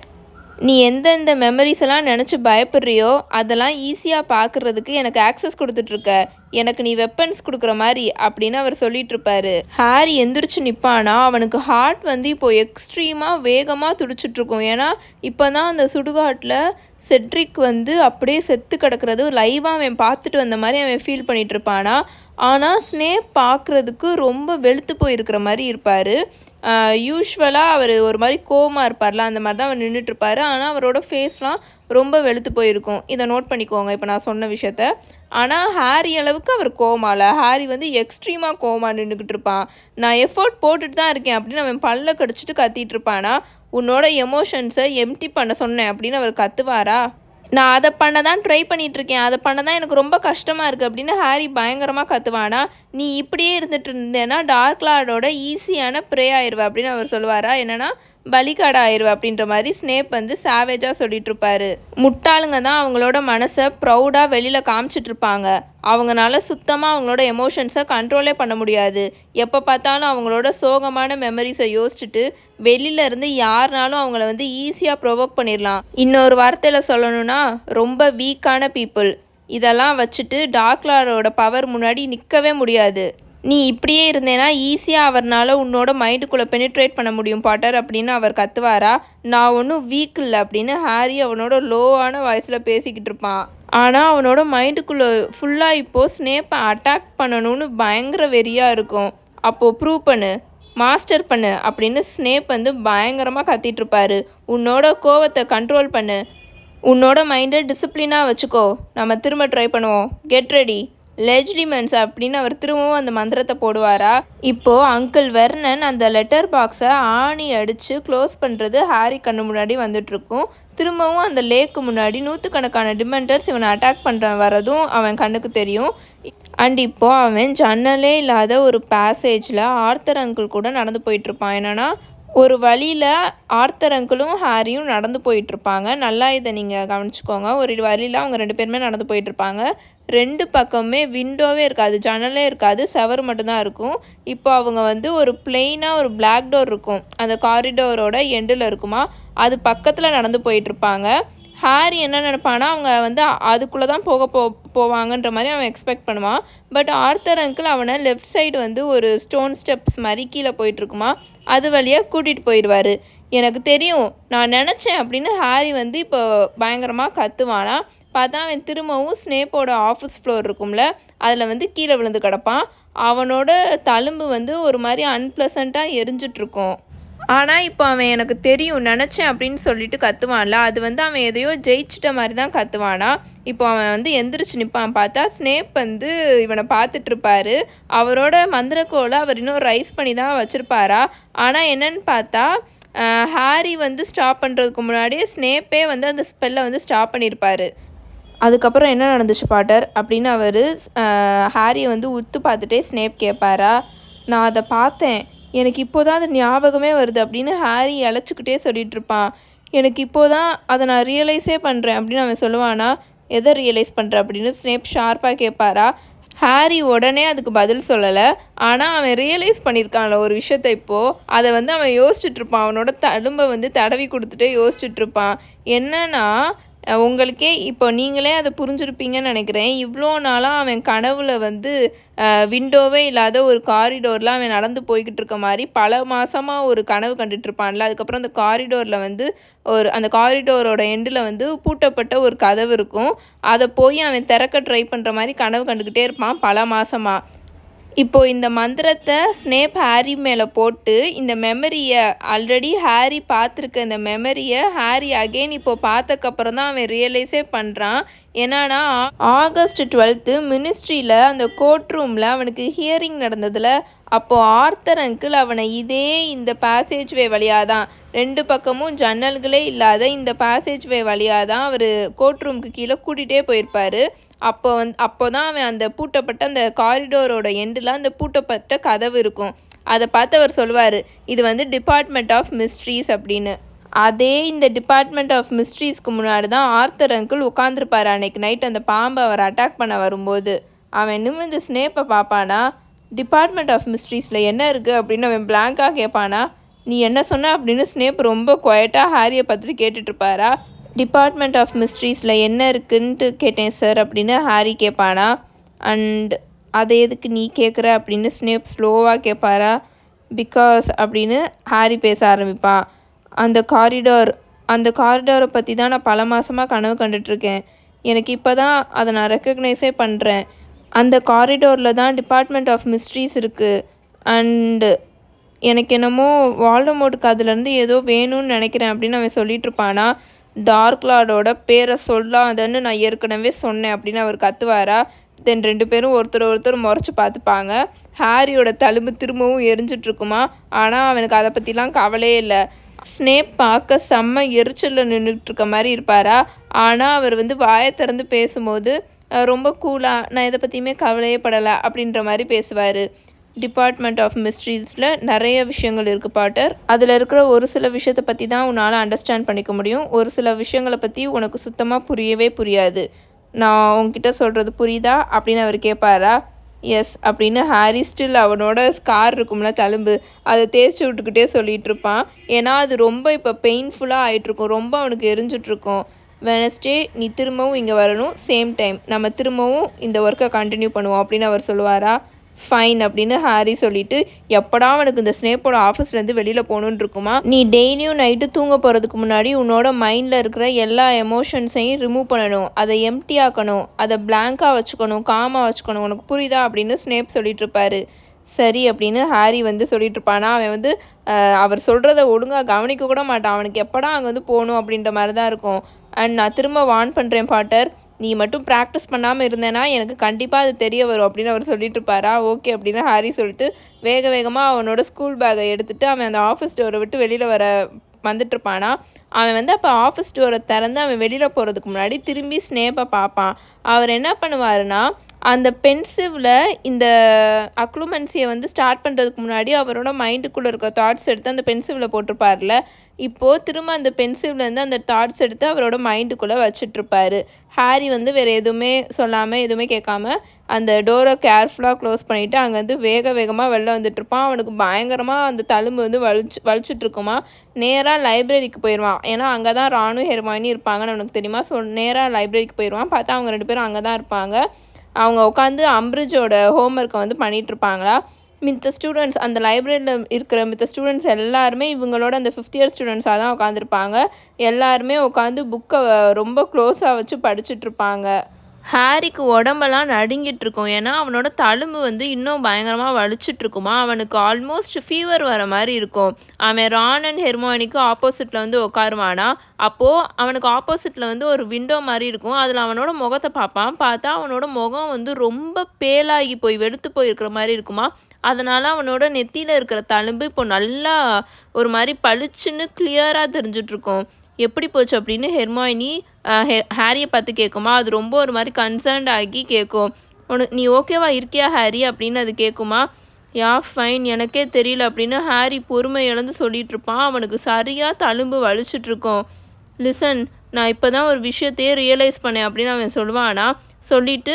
நீ எந்தெந்த மெமரிஸ் எல்லாம் நினச்சி பயப்படுறியோ அதெல்லாம் ஈஸியாக பார்க்குறதுக்கு எனக்கு ஆக்சஸ் கொடுத்துட்ருக்க, எனக்கு நீ வெப்பன்ஸ் கொடுக்குற மாதிரி அப்படின்னு அவர் சொல்லிகிட்ருப்பாரு. ஹாரி எந்திரிச்சு நிற்பானா. அவனுக்கு ஹார்ட் வந்து இப்போது எக்ஸ்ட்ரீமாக வேகமாக துடிச்சிட்ருக்கும். ஏன்னா இப்போ தான் அந்த சுடுகாட்டில் செட்ரிக் வந்து அப்படியே செத்து கிடக்கிறது லைவாக அவன் பார்த்துட்டு வந்த மாதிரி அவன் ஃபீல் பண்ணிகிட்ருப்பானா. ஆனால் ஸ்னேப் பார்க்குறதுக்கு ரொம்ப வெளுத்து போயிருக்கிற மாதிரி இருப்பார். யூஸ்வலாக அவர் ஒரு மாதிரி கோவமாக இருப்பார்ல, அந்த மாதிரி தான் அவர் நின்றுட்டுருப்பார். ஆனால் அவரோட ஃபேஸ்லாம் ரொம்ப வெளுத்து போயிருக்கும். இதை நோட் பண்ணிக்கோங்க இப்போ நான் சொன்ன விஷயத்த. ஆனால் ஹாரி அளவுக்கு அவர் கோவமால, ஹாரி வந்து எக்ஸ்ட்ரீமாக கோவமாக நின்றுக்கிட்டு இருப்பான். நான் எஃபோர்ட் போட்டுட்டு தான் இருக்கேன் அப்படின்னு அவன் பல்ல கடிச்சிட்டு கத்திட்டு இருப்பானா. உன்னோட எமோஷன்ஸை எம்டி பண்ண சொன்னேன் அப்படின்னு அவர் கத்துவாரா. நான் அதை பண்ண தான் ட்ரை பண்ணிகிட்ருக்கேன், அதை பண்ண தான் எனக்கு ரொம்ப கஷ்டமாக இருக்குது அப்படின்னு ஹாரி பயங்கரமாக கத்துவானா. நீ இப்படியே இருந்துட்டு இருந்தேன்னா டார்க் லார்டோட ஈஸியான ப்ரே ஆயிடுவா அப்படின்னு அவர் சொல்லுவாரா. என்னென்னா பலிகாடா ஆயிடுவா அப்படின்ற மாதிரி ஸ்னேப் வந்து சாவேஜாக சொல்லிகிட்ருப்பாரு. முட்டாளுங்க தான் அவங்களோட மனசை ப்ரௌடாக வெளியில் காமிச்சிட்ருப்பாங்க. அவங்களால சுத்தமாக அவங்களோட எமோஷன்ஸை கண்ட்ரோலே பண்ண முடியாது. எப்போ பார்த்தாலும் அவங்களோட சோகமான மெமரிஸை யோசிச்சுட்டு வெளியில இருந்து யாருனாலும் அவங்கள வந்து ஈஸியாக ப்ரொவோக் பண்ணிடலாம். இன்னொரு வார்த்தையில் சொல்லணும்னா ரொம்ப வீக்கான பீப்புள். இதெல்லாம் வச்சுட்டு டார்க் லார்டோட பவர் முன்னாடி நிற்கவே முடியாது. நீ இப்படியே இருந்தேன்னா ஈஸியாக அவர்னால உன்னோட மைண்டுக்குள்ளே பெனிட்ரேட் பண்ண முடியும் பாட்டர் அப்படின்னு அவர் கத்துவாரா. நான் ஒன்றும் வீக் இல்லை அப்படின்னு ஹாரி அவனோட லோவான வாய்ஸில் பேசிக்கிட்டு இருப்பான். ஆனால் அவனோட மைண்டுக்குள்ளே ஃபுல்லாக இப்போது ஸ்னேப்பை அட்டாக் பண்ணணும்னு பயங்கர வெறியாக இருக்கும். அப்போது ப்ரூவ் பண்ணு, மாஸ்டர் பண்ணு அப்படின்னு ஸ்னேப் வந்து பயங்கரமாக கத்திகிட்ருப்பாரு. உன்னோட கோவத்தை கண்ட்ரோல் பண்ணு, உன்னோட மைண்டை டிசிப்ளினாக வச்சுக்கோ, நம்ம திரும்ப ட்ரை பண்ணுவோம், கெட் ரெடி லெஜ்லிமென்ஸ் அப்படின்னு அவர் திரும்பவும் அந்த மந்திரத்தை போடுவாரா. இப்போது அங்கிள் வெர்னன் அந்த லெட்டர் பாக்ஸை ஆணி அடித்து க்ளோஸ் பண்ணுறது ஹாரி கண்ணு முன்னாடி வந்துட்டுருக்கும். திரும்பவும் அந்த லேக்கு முன்னாடி நூற்றுக்கணக்கான டிமெண்டர்ஸ் இவனை அட்டாக் பண்ணுற வரதும் அவன் கண்ணுக்கு தெரியும். அண்ட் இப்போது அவன் ஜன்னலே இல்லாத ஒரு பேசேஜில் ஆர்த்தர் அங்கிள் கூட நடந்து போயிட்டுருப்பான். என்னென்னா ஒரு வழியில் ஆர்த்தர் அங்கிளும் ஹாரியும் நடந்து போயிட்டுருப்பாங்க. நல்லா இதை நீங்கள் கவனிச்சுக்கோங்க. ஒரு வழியில் அவங்க 2 பேருமே நடந்து போயிட்டுருப்பாங்க. 2 பக்கமுமே விண்டோவே இருக்காது, ஜன்னலே இருக்காது, செவர் மட்டும்தான் இருக்கும். இப்போ அவங்க வந்து ஒரு பிளெயினாக ஒரு பிளாக் டோர் இருக்கும், அந்த காரிடோரோட எண்டில் இருக்குமா, அது பக்கத்தில் நடந்து போயிட்டுருப்பாங்க. ஹாரி என்ன நினைப்பானா அவங்க வந்து அதுக்குள்ளே தான் போவாங்கன்ற மாதிரி அவன் எக்ஸ்பெக்ட் பண்ணுவான். பட் ஆர்த்தர் அங்கிள் அவனை லெஃப்ட் சைடு வந்து ஒரு ஸ்டோன் ஸ்டெப்ஸ் மாதிரி கீழே போயிட்டுருக்குமா, அது வழியாக கூட்டிகிட்டு போயிடுவார். எனக்கு தெரியும், நான் நினச்சேன் அப்படின்னு ஹாரி வந்து இப்போ பயங்கரமாக கத்துவானா. பார்த்தா அவன் திரும்பவும் ஸ்னேப்போட ஆஃபீஸ் ஃப்ளோர் இருக்கும்ல, அதில் வந்து கீழே விழுந்து கிடப்பான். அவனோட தழும்பு வந்து ஒரு மாதிரி அன்பிளசண்ட்டாக எரிஞ்சிட்ருக்கும். ஆனால் இப்போ அவன் எனக்கு தெரியும் நினச்சேன் அப்படின்னு சொல்லிட்டு கத்துவான்ல, அது வந்து அவன் எதையோ ஜெயிச்சிட்ட மாதிரி தான் கத்துவானா. இப்போ அவன் வந்து எந்திரிச்சு நிற்பான். பார்த்தா ஸ்னேப் வந்து இவனை பார்த்துட்ருப்பாரு. அவரோட மந்திரக்கோலை அவர் இன்னும் ரைஸ் பண்ணி தான் வச்சுருப்பாரா. ஆனால் என்னன்னு பார்த்தா ஹாரி வந்து ஸ்டாப் பண்ணுறதுக்கு முன்னாடியே ஸ்னேப்பே வந்து அந்த ஸ்பெல்லை வந்து ஸ்டாப் பண்ணியிருப்பார். அதுக்கப்புறம் என்ன நடந்துச்சு பாட்டர் அப்படின்னு அவர் ஹாரியை வந்து உத்து பார்த்துட்டே ஸ்னேப் கேட்பாரா. நான் அதை பார்த்தேன், எனக்கு இப்போ தான் அது ஞாபகமே வருது அப்படின்னு ஹாரி இழைச்சிக்கிட்டே சொல்லிகிட்ருப்பான். எனக்கு இப்போ தான் அதை நான் ரியலைஸே பண்ணுறேன் அப்படின்னு அவன் சொல்லுவானா. எதை ரியலைஸ் பண்ணுற அப்படின்னு ஸ்னேப் ஷார்ப்பாக கேட்பாரா. ஹாரி உடனே அதுக்கு பதில் சொல்லலை. ஆனால் அவன் ரியலைஸ் பண்ணியிருக்கான்ல ஒரு விஷயத்த, இப்போது அதை வந்து அவன் யோசிச்சுட்ருப்பான். அவனோட தழும்பை வந்து தடவி கொடுத்துட்டே யோசிச்சுட்ருப்பான். என்னன்னா உங்களுக்கே இப்போ நீங்களே அதை புரிஞ்சுருப்பீங்கன்னு நினைக்கிறேன். இவ்வளோ நாளாக அவன் கனவுல வந்து விண்டோவே இல்லாத ஒரு காரிடோரில் அவன் நடந்து போய்கிட்டு இருக்க மாதிரி பல மாதமாக ஒரு கனவு கண்டுட்ருப்பான்ல. அதுக்கப்புறம் அந்த காரிடோரில் வந்து அந்த காரிடோரோட எண்டில் வந்து பூட்டப்பட்ட ஒரு கதவு இருக்கும். அதை போய் அவன் திறக்க ட்ரை பண்ணுற மாதிரி கனவு கண்டுக்கிட்டே இருப்பான் பல மாதமாக. இப்போது இந்த மந்திரத்தை ஸ்னேப் ஹாரி மேலே போட்டு இந்த மெமரியை, ஆல்ரெடி ஹாரி பார்த்துருக்க இந்த மெமரியை ஹாரி அகெயின் இப்போது பார்த்ததுக்கப்புறம் தான் அவன் ரியலைஸே பண்ணுறான். என்னன்னா ஆகஸ்ட் 12 மினிஸ்ட்ரியில் அந்த கோர்ட் ரூமில் அவனுக்கு ஹியரிங் நடந்ததில் அப்போது ஆர்த்தர் அங்கிள் அவனை இதே இந்த பேசேஜ் வே வழியாக தான், 2 பக்கமும் ஜன்னல்களே இல்லாத இந்த பேசேஜ் வே வழியாக தான் அவர் கோர்ட் ரூமுக்கு கீழே கூட்டிகிட்டே போயிருப்பார். அப்போ தான் அவன் அந்த பூட்டப்பட்ட அந்த காரிடோரோட எண்டில் அந்த பூட்டப்பட்ட கதவு இருக்கும். அதை பார்த்து அவர் சொல்லுவார், இது வந்து டிபார்ட்மெண்ட் ஆஃப் மிஸ்ட்ரீஸ் அப்படின்னு. அதே இந்த டிபார்ட்மெண்ட் ஆஃப் மிஸ்ட்ரீஸ்க்கு முன்னாடி தான் ஆர்த்தர் அங்கிள் உட்காந்துருப்பார் அன்றைக்கி நைட் அந்த பாம்பை அவர் அட்டாக் பண்ண வரும்போது. அவன் நிமிர்ந்து ஸ்னேப்பை பார்ப்பானா. டிபார்ட்மெண்ட் ஆஃப் மிஸ்ட்ரீஸில் என்ன இருக்குது அப்படின்னு அவன் பிளாங்காக கேட்பானா. நீ என்ன சொன்ன அப்படின்னு ஸ்னேப் ரொம்ப குவைட்டாக ஹாரியை பார்த்துட்டு கேட்டுட்ருப்பாரா. டிபார்ட்மெண்ட் ஆஃப் மிஸ்ட்ரீஸில் என்ன இருக்குன்ட்டு கேட்டேன் சார் அப்படின்னு ஹாரி கேட்பானா. அண்ட் அதை எதுக்கு நீ கேட்குற அப்படின்னு ஸ்னேப் ஸ்லோவாக கேட்பாரா. பிகாஸ் அப்படின்னு ஹாரி பேச ஆரம்பிப்பான். அந்த காரிடோரை பற்றி தான் நான் பல மாதமாக கனவு கண்டுட்ருக்கேன். எனக்கு இப்போ தான் அதை நான் ரெக்கக்னைஸே பண்ணுறேன். அந்த காரிடோரில் தான் டிபார்ட்மெண்ட் ஆஃப் மிஸ்ட்ரீஸ் இருக்குது. அண்டு எனக்கு என்னமோ வால்டமோர்ட்டுக்கு அதுலேருந்து ஏதோ வேணும்னு நினைக்கிறேன் அப்படின்னு அவன் சொல்லிகிட்ருப்பானா. டார்க் லார்டோட பேரை சொல்லாதன்னு நான் ஏற்கனவே சொன்னேன் அப்படின்னு அவர் கத்துவாரா. தென் 2 பேரும் ஒருத்தர் முறைச்சி பார்த்துப்பாங்க. ஹாரியோட தழும்பு திரும்பவும் எரிஞ்சிட்ருக்குமா. ஆனால் அவனுக்கு அதை பற்றிலாம் கவலையே இல்லை. ஸ்னேப் பார்க்க செம்ம எரிச்சலில் நின்றுட்டுருக்க மாதிரி இருப்பாரா. ஆனால் அவர் வந்து வாயை திறந்து பேசும்போது ரொம்ப கூலாக நான் இதை பற்றியுமே கவலையே படலை அப்படின்ற மாதிரி பேசுவார். டிபார்ட்மெண்ட் ஆஃப் மிஸ்ட்ரீஸில் நிறைய விஷயங்கள் இருக்குது பாட்டர். அதில் இருக்கிற ஒரு சில விஷயத்தை பற்றி தான் உன்னால் அண்டர்ஸ்டாண்ட் பண்ணிக்க முடியும். ஒரு சில விஷயங்களை பற்றி உனக்கு சுத்தமாக புரியவே புரியாது. நான் உங்ககிட்ட சொல்கிறது புரியுதா அப்படின்னு அவர் கேட்பாரா. எஸ் அப்படின்னு ஹாரி ஸ்டில் அவனோட ஸ்கார் இருக்கும்ல தழும்பு, அதை தேய்ச்சி விட்டுக்கிட்டே சொல்லிகிட்டு இருப்பான். ஏன்னா அது ரொம்ப இப்போ பெயின்ஃபுல்லாக ஆகிட்ருக்கும், ரொம்ப அவனுக்கு எரிஞ்சிட்ருக்கும். வெனஸ்டே நீ திரும்பவும் இங்கே வரணும், சேம் டைம் நம்ம திரும்பவும் இந்த ஒர்க்கை கண்டினியூ பண்ணுவோம் அப்படின்னு அவர் சொல்லுவாரா. ஃபைன் அப்படின்னு ஹாரி சொல்லிவிட்டு எப்படா அவனுக்கு இந்த ஸ்னேப்போட ஆஃபீஸ்லேருந்து வெளியில் போகணுன்னு இருக்குமா. நீ டெய்லியும் நைட்டு தூங்க போகிறதுக்கு முன்னாடி உன்னோட மைண்டில் இருக்கிற எல்லா எமோஷன்ஸையும் ரிமூவ் பண்ணணும், அதை எம்டி ஆக்கணும், அதை பிளாங்காக வச்சுக்கணும், காமாக வச்சுக்கணும், உனக்கு புரியுதா அப்படின்னு ஸ்னேப் சொல்லிகிட்ருப்பாரு. சரி அப்படின்னு ஹாரி வந்து சொல்லிகிட்ருப்பானா. அவன் வந்து அவர் சொல்கிறத ஒழுங்காக கவனிக்க கூட மாட்டான். அவனுக்கு எப்படா அங்கே வந்து போகணும் அப்படின்ற மாதிரி தான் இருக்கும். அண்ட் நான் திரும்ப வார்ன் பண்ணுறேன் பாட்டர், நீ மட்டும் ப்ராக்டிஸ் பண்ணாமல் இருந்தேன்னா எனக்கு கண்டிப்பாக அது தெரிய வரும் அப்படின்னு அவர் சொல்லிட்டு இருப்பாரா. ஓகே அப்படின்னு ஹாரி சொல்லிட்டு வேகமாக அவனோட ஸ்கூல் பேக்கை எடுத்துகிட்டு அவன் அந்த ஆஃபீஸ் டோரை விட்டு வெளியில் வந்துட்டுருப்பானா. அவன் வந்து அப்போ ஆஃபீஸ் டோரை திறந்து அவன் வெளியில் போகிறதுக்கு முன்னாடி திரும்பி ஸ்னேப்பை பார்ப்பான். அவர் என்ன பண்ணுவாருன்னா, அந்த பென்சிவில் இந்த அக்ளூமன்சியை வந்து ஸ்டார்ட் பண்ணுறதுக்கு முன்னாடி அவரோட மைண்டுக்குள்ளே இருக்க தாட்ஸ் எடுத்து அந்த பென்சிவில் போட்டிருப்பார்ல, இப்போது திரும்ப அந்த பென்சிவ்லேருந்து அந்த தாட்ஸ் எடுத்து அவரோட மைண்டுக்குள்ளே வச்சிட்ருப்பார். ஹாரி வந்து வேறு எதுவுமே சொல்லாமல் எதுவுமே கேட்காம அந்த டோரை கேர்ஃபுல்லாக க்ளோஸ் பண்ணிவிட்டு அங்கேருந்து வேகமாக வெளில வந்துட்டுருப்பான். அவனுக்கு பயங்கரமாக அந்த தழும்பு வந்து வலிச்சிட்ருக்குமா. நேராக லைப்ரரிக்கு போயிடுவான். ஏன்னா அங்கே தான் ரானும் ஹெர்மாயினி இருப்பாங்கன்னு அவனுக்கு தெரியுமா. ஸோ நேராக லைப்ரரிக்கு போயிடுவான். பார்த்தா அவங்க 2 பேரும் அங்கே தான் இருப்பாங்க. அவங்க உட்காந்து அம்பிரிட்ஜோட ஹோம்ஒர்க்கை வந்து பண்ணிகிட்ருப்பாங்களா. மித்த ஸ்டூடெண்ட்ஸ் அந்த லைப்ரரியில் இருக்கிற மித்த ஸ்டூடெண்ட்ஸ் எல்லாருமே இவங்களோட அந்த 5th இயர் ஸ்டூடெண்ட்ஸாக தான் உட்காந்துருப்பாங்க. எல்லாருமே உட்காந்து புக்கை ரொம்ப க்ளோஸாக வச்சு படிச்சுட்ருப்பாங்க. ஹாரிக்கு உடம்பெல்லாம் நடுங்கிட்டுருக்கும். ஏன்னா அவனோட தழும்பு வந்து இன்னும் பயங்கரமாக வலிச்சிட்ருக்குமா. அவனுக்கு ஆல்மோஸ்ட் ஃபீவர் வர மாதிரி இருக்கும். அவன் ரான் அண்ட் ஹெர்மாயினிக்கு ஆப்போசிட்டில் வந்து உட்காருவானா. அப்போது அவனுக்கு ஆப்போசிட்டில் வந்து ஒரு விண்டோ மாதிரி இருக்கும். அதில் அவனோட முகத்தை பார்ப்பான். பார்த்தா அவனோட முகம் வந்து ரொம்ப பேலாகி போய் வெளுத்து போயிருக்கிற மாதிரி இருக்குமா. அதனால் அவனோட நெத்தியில் இருக்கிற தழும்பு இப்போ நல்லா ஒரு மாதிரி பளிச்சுன்னு கிளியராக தெரிஞ்சிட்ருக்கும். எப்படி போச்சு அப்படின்னு ஹெர்மாயினி ஹாரியை பார்த்து கேட்குமா. அது ரொம்ப ஒரு மாதிரி கன்சர்ன்ட் ஆகி கேட்கும். நீ ஓகேவா இருக்கியா ஹாரி அப்படின்னு அது கேட்குமா. யா ஃபைன், எனக்கே தெரியல அப்படின்னு ஹாரி பொறுமை இழந்து சொல்லிகிட்ருப்பான். அவனுக்கு சரியாக தழும்பு வலிச்சிட்ருக்கோம். லிசன், நான் இப்போ தான் ஒரு விஷயத்தையே ரியலைஸ் பண்ணேன் அப்படின்னு அவன் சொல்லுவானா. சொல்லிவிட்டு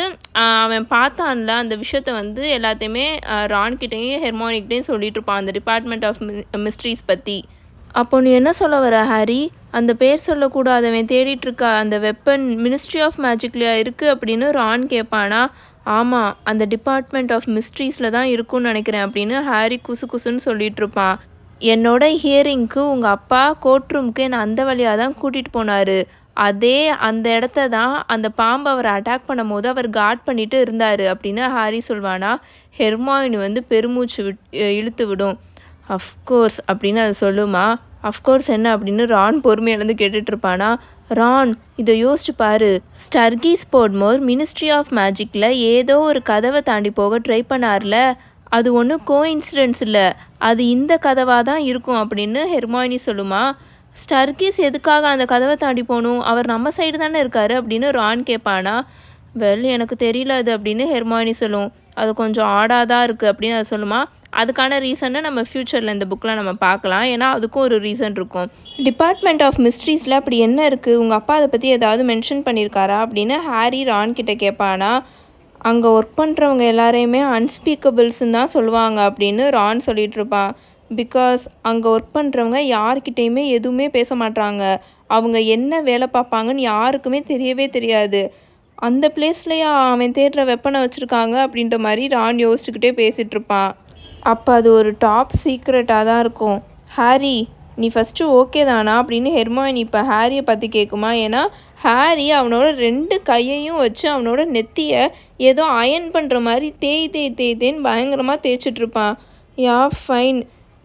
அவன் பார்த்தான்ல அந்த விஷயத்த வந்து எல்லாத்தையுமே ரான்கிட்டையும் ஹெர்மாயினிக்கிட்டையும் சொல்லிகிட்ருப்பான் அந்த டிபார்ட்மெண்ட் ஆஃப் மிஸ்ட்ரீஸ் பற்றி. அப்போ நீ என்ன சொல்ல வர ஹாரி? அந்த பேர் சொல்லக்கூடாதவன் தேடிட்டுருக்கா அந்த வெப்பன் மினிஸ்ட்ரி ஆஃப் மேஜிக்லையா இருக்குது அப்படின்னு ரான் கேட்பானா. ஆமாம், அந்த டிபார்ட்மெண்ட் ஆஃப் மிஸ்ட்ரீஸில் தான் இருக்குன்னு நினைக்கிறேன் அப்படின்னு ஹாரி குசுன்னு சொல்லிகிட்ருப்பான். என்னோட ஹியரிங்க்கு உங்கள் அப்பா கோர்ட் ரூமுக்கு என்னை அந்த வழியாக தான் கூட்டிகிட்டு போனார். அதே அந்த இடத்த தான் அந்த பாம்பு அவரை அட்டாக் பண்ணும் போது அவர் கார்ட் பண்ணிட்டு இருந்தார் அப்படின்னு ஹாரி சொல்வானா. ஹெர்மாயினி வந்து பெருமூச்சு இழுத்து விடும். அஃப்கோர்ஸ் அப்படின்னு அது சொல்லுமா. அஃப்கோர்ஸ் என்ன அப்படின்னு ரான் பொறுமையிலேருந்து கேட்டுட்ருப்பானா. ரான், இதை யோசிச்சு பாரு. ஸ்டர்கீஸ் போர்ட்மோர் மினிஸ்ட்ரி ஆஃப் மேஜிக்கில் ஏதோ ஒரு கதவை தாண்டி போக ட்ரை பண்ணார்ல, அது ஒன்றும் கோஇன்சிடென்ஸ் இல்லை, அது இந்த கதவாக தான் இருக்கும் அப்படின்னு ஹெர்மாயினி சொல்லுமா. ஸ்டர்கீஸ் எதுக்காக அந்த கதவை தாண்டி போகணும்? அவர் நம்ம சைடு தானே இருக்கார் அப்படின்னு ரான் கேட்பானா. வெல், எனக்கு தெரியல அது அப்படின்னு ஹெர்மாயினி சொல்லும். அது கொஞ்சம் ஆடாக தான் இருக்குது அப்படின்னு அது சொல்லுமா. அதுக்கான ரீசனை நம்ம ஃப்யூச்சரில் இந்த புக்கில் நம்ம பார்க்கலாம். ஏன்னா அதுக்கும் ஒரு ரீசன் இருக்கும். டிபார்ட்மெண்ட் ஆஃப் மிஸ்ட்ரீஸில் அப்படி என்ன இருக்குது? உங்கள் அப்பா அதை பற்றி ஏதாவது மென்ஷன் பண்ணியிருக்காரா அப்படின்னு ஹாரி ரான் கிட்ட கேட்பானா. அங்கே ஒர்க் பண்ணுறவங்க எல்லாரையுமே அன்ஸ்பீக்கபிள்ஸ்ன்னு தான் சொல்லுவாங்க அப்படின்னு ரான் சொல்லிகிட்ருப்பான். பிகாஸ் அங்கே ஒர்க் பண்ணுறவங்க யார்கிட்டையுமே எதுவுமே பேச மாட்டாங்க. அவங்க என்ன வேலை பார்ப்பாங்கன்னு யாருக்குமே தெரியவே தெரியாது. அந்த பிளேஸ்லையா அவன் தேடுற வெப்பனை வச்சுருக்காங்க அப்படின்ற மாதிரி ரான் யோசிச்சுக்கிட்டே பேசிகிட்ருப்பான். அப்போ அது ஒரு டாப் சீக்ரெட்டாக தான் இருக்கும். ஹாரி, நீ ஃபஸ்ட்டு ஓகே தானா அப்படின்னு ஹெர்மாயினி இப்போ ஹாரியை பற்றி கேட்குமா. ஏன்னா ஹாரி அவனோட 2 கையையும் வச்சு அவனோட நெத்தியை ஏதோ அயன் பண்ணுற மாதிரி தேய்ன்னு பயங்கரமாக தேய்ச்சிட்ருப்பான். யா ஃபைன்,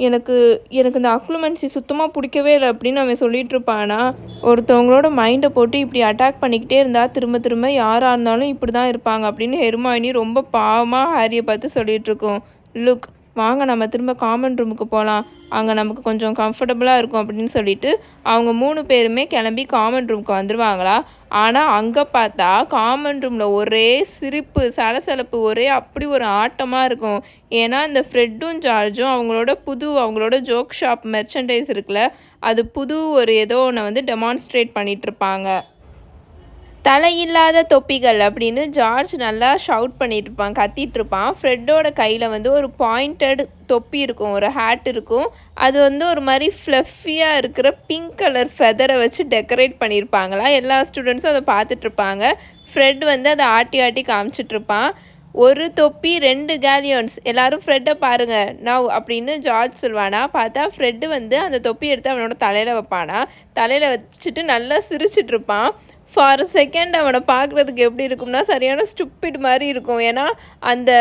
எனக்கு இந்த அக்ளூமன்சி சுத்தமாக பிடிக்கவே இல்லை அப்படின்னு அவன் சொல்லிகிட்ருப்பானா. ஒருத்தவங்களோட மைண்டை போட்டு இப்படி அட்டாக் பண்ணிக்கிட்டே இருந்தால் திரும்ப யாராக இருந்தாலும் இப்படி தான் இருப்பாங்க அப்படின்னு ஹெர்மாயினி ரொம்ப பாவமாக ஹாரியை பார்த்து சொல்லிகிட்ருக்கோம். லுக், வாங்க நம்ம திரும்ப காமன் ரூமுக்கு போகலாம், அங்கே நமக்கு கொஞ்சம் கம்ஃபர்டபுளாக இருக்கும் அப்படின்னு சொல்லிட்டு அவங்க 3 பேருமே கிளம்பி காமன் ரூமுக்கு வந்துடுவாங்களா. ஆனால் அங்கே பார்த்தா காமன் ரூமில் ஒரே சிரிப்பு சலசலப்பு, ஒரே அப்படி ஒரு ஆட்டமாக இருக்கும். ஏன்னா இந்த ஃப்ரெட்டும் ஜார்ஜும் அவங்களோட ஜோக் ஷாப் மெர்ச்சன்டைஸ் இருக்குல்ல, அது ஒரு ஏதோ ஒன்று வந்து டெமான்ஸ்ட்ரேட் பண்ணிகிட்ருப்பாங்க. தலையில்லாத தொப்பிகள் அப்படின்னு ஜார்ஜ் நல்லா ஷவுட் பண்ணிகிட்ருப்பான், கத்திகிட்ருப்பான். ஃப்ரெட்டோட கையில் வந்து ஒரு பாயிண்டட் தொப்பி இருக்கும், ஒரு ஹேட் இருக்கும். அது வந்து ஒரு மாதிரி ஃப்ளஃபியாக இருக்கிற பிங்க் கலர் ஃபெதரை வச்சு டெக்கரேட் பண்ணியிருப்பாங்களா. எல்லா ஸ்டூடெண்ட்ஸும் அதை பார்த்துட்ருப்பாங்க. ஃப்ரெட் வந்து அதை ஆட்டி காமிச்சிட்ருப்பான். ஒரு தொப்பி 2 கேலியன்ஸ், எல்லோரும் ஃப்ரெட்டை பாருங்கள் நவ் அப்படின்னு ஜார்ஜ் சொல்வானா. பார்த்தா ஃப்ரெட்டு வந்து அந்த தொப்பி எடுத்து அவனோட தலையில் வைப்பானா. தலையில் வச்சுட்டு நல்லா சிரிச்சிட்ருப்பான். ஃபார் செகண்ட் அவனை பார்க்குறதுக்கு எப்படி இருக்கும்னா சரியான ஸ்டூப்பிட் மாதிரி இருக்கும். ஏன்னா அந்த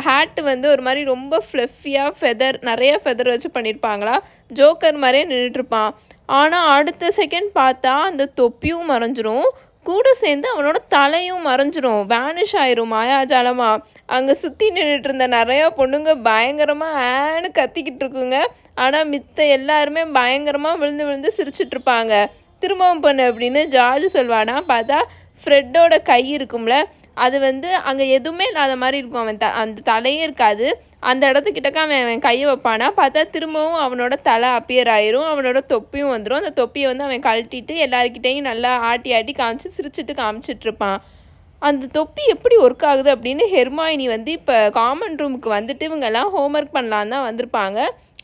ஹேட்டு வந்து ஒரு மாதிரி ரொம்ப ஃப்ளஃபியாக நிறைய ஃபெதர் வச்சு பண்ணியிருப்பாங்களா. ஜோக்கர் மாதிரியே நின்றுட்டுருப்பான். ஆனால் அடுத்த செகண்ட் பார்த்தா அந்த தொப்பியும் மறைஞ்சிரும், கூட சேர்ந்து அவனோட தலையும் மறைஞ்சிரும், வேனிஷ் ஆயிரும் மாயாஜாலமாக. அங்கே சுற்றி நின்றுட்டு இருந்த நிறையா பொண்ணுங்க பயங்கரமாக ஆன்னு கத்திக்கிட்டு இருக்குங்க. ஆனால் மித்த எல்லாருமே பயங்கரமாக விழுந்து விழுந்து சிரிச்சிட்ருப்பாங்க. திரும்பவும் பண்ணு அப்படின்னு ஜார்ஜ் சொல்வானா, பார்த்தா ஃப்ரெட்டோட கை இருக்கும்ல, அது வந்து அங்கே எதுவுமே இல்லாத மாதிரி இருக்கும். அவன் அந்த தலையே இருக்காது. அந்த இடத்துக்கிட்டக்க அவன் கையை வைப்பானா, பார்த்தா திரும்பவும் அவனோட தலை அப்பியர் ஆயிரும். அவனோட தொப்பியும் வந்துடும். அந்த தொப்பியை வந்து அவன் கழட்டிட்டு எல்லாருக்கிட்டையும் நல்லா ஆட்டி ஆட்டி காமிச்சு சிரிச்சிட்டு காமிச்சிட்ருப்பான். அந்த தொப்பி எப்படி ஒர்க் ஆகுது அப்படின்னு ஹெர்மாயினி வந்து இப்போ காமன் ரூமுக்கு வந்துட்டு இவங்கெல்லாம் ஹோம்ஒர்க் பண்ணலான்னு தான் வந்திருப்பாங்க.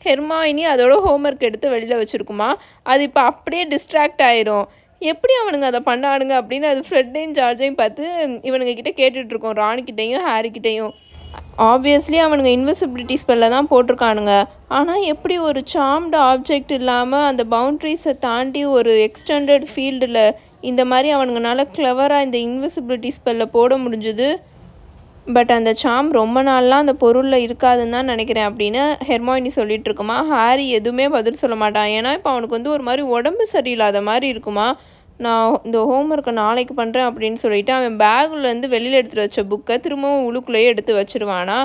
ஹெர்மாயினி அதோட ஹோம்ஒர்க் எடுத்து வெளியில் வச்சுருக்குமா. அது இப்போ அப்படியே டிஸ்ட்ராக்ட் ஆயிரும். எப்படி அவனுங்க அதை பண்ணானுங்க அப்படின்னு அது ஃப்ரெட்டையும் ஜார்ஜையும் பார்த்து இவனுங்க கிட்டே கேட்டுட்ருக்கோம், ராணிக்கிட்டையும் ஹாரிக்கிட்டையும். ஆப்வியஸ்லி அவனுங்க இன்விசிபிலிட்டி ஸ்பெல்ல தான் போட்டிருக்கானுங்க. ஆனால் எப்படி ஒரு சார்ம்டு ஆப்ஜெக்ட் இல்லாமல் அந்த பவுண்ட்ரிஸை தாண்டி ஒரு எக்ஸ்டெண்டட் ஃபீல்டில் இந்த மாதிரி அவனுங்கனால கிளவராக இந்த இன்விசிபிலிட்டி ஸ்பெல்ல போட முடிஞ்சுது. பட் அந்த சாம் ரொம்ப நாள்லாம் அந்த பொருளில் இருக்காதுன்னு தான் நினைக்கிறேன் அப்படின்னு ஹெர்மாயினி சொல்லிட்டு இருக்குமா. ஹாரி எதுவுமே பதில் சொல்ல மாட்டான். ஏன்னா இப்போ அவனுக்கு வந்து ஒரு மாதிரி உடம்பு சரியில்லாத மாதிரி இருக்குமா. நான் இந்த ஹோம்ஒர்க்கை நாளைக்கு பண்ணுறேன் அப்படின்னு சொல்லிவிட்டு அவன் பேக்லேருந்து வெளியில் எடுத்துகிட்டு வச்ச புக்கை திரும்பவும் உள்ளுக்குள்ளேயே எடுத்து வச்சுருவானா.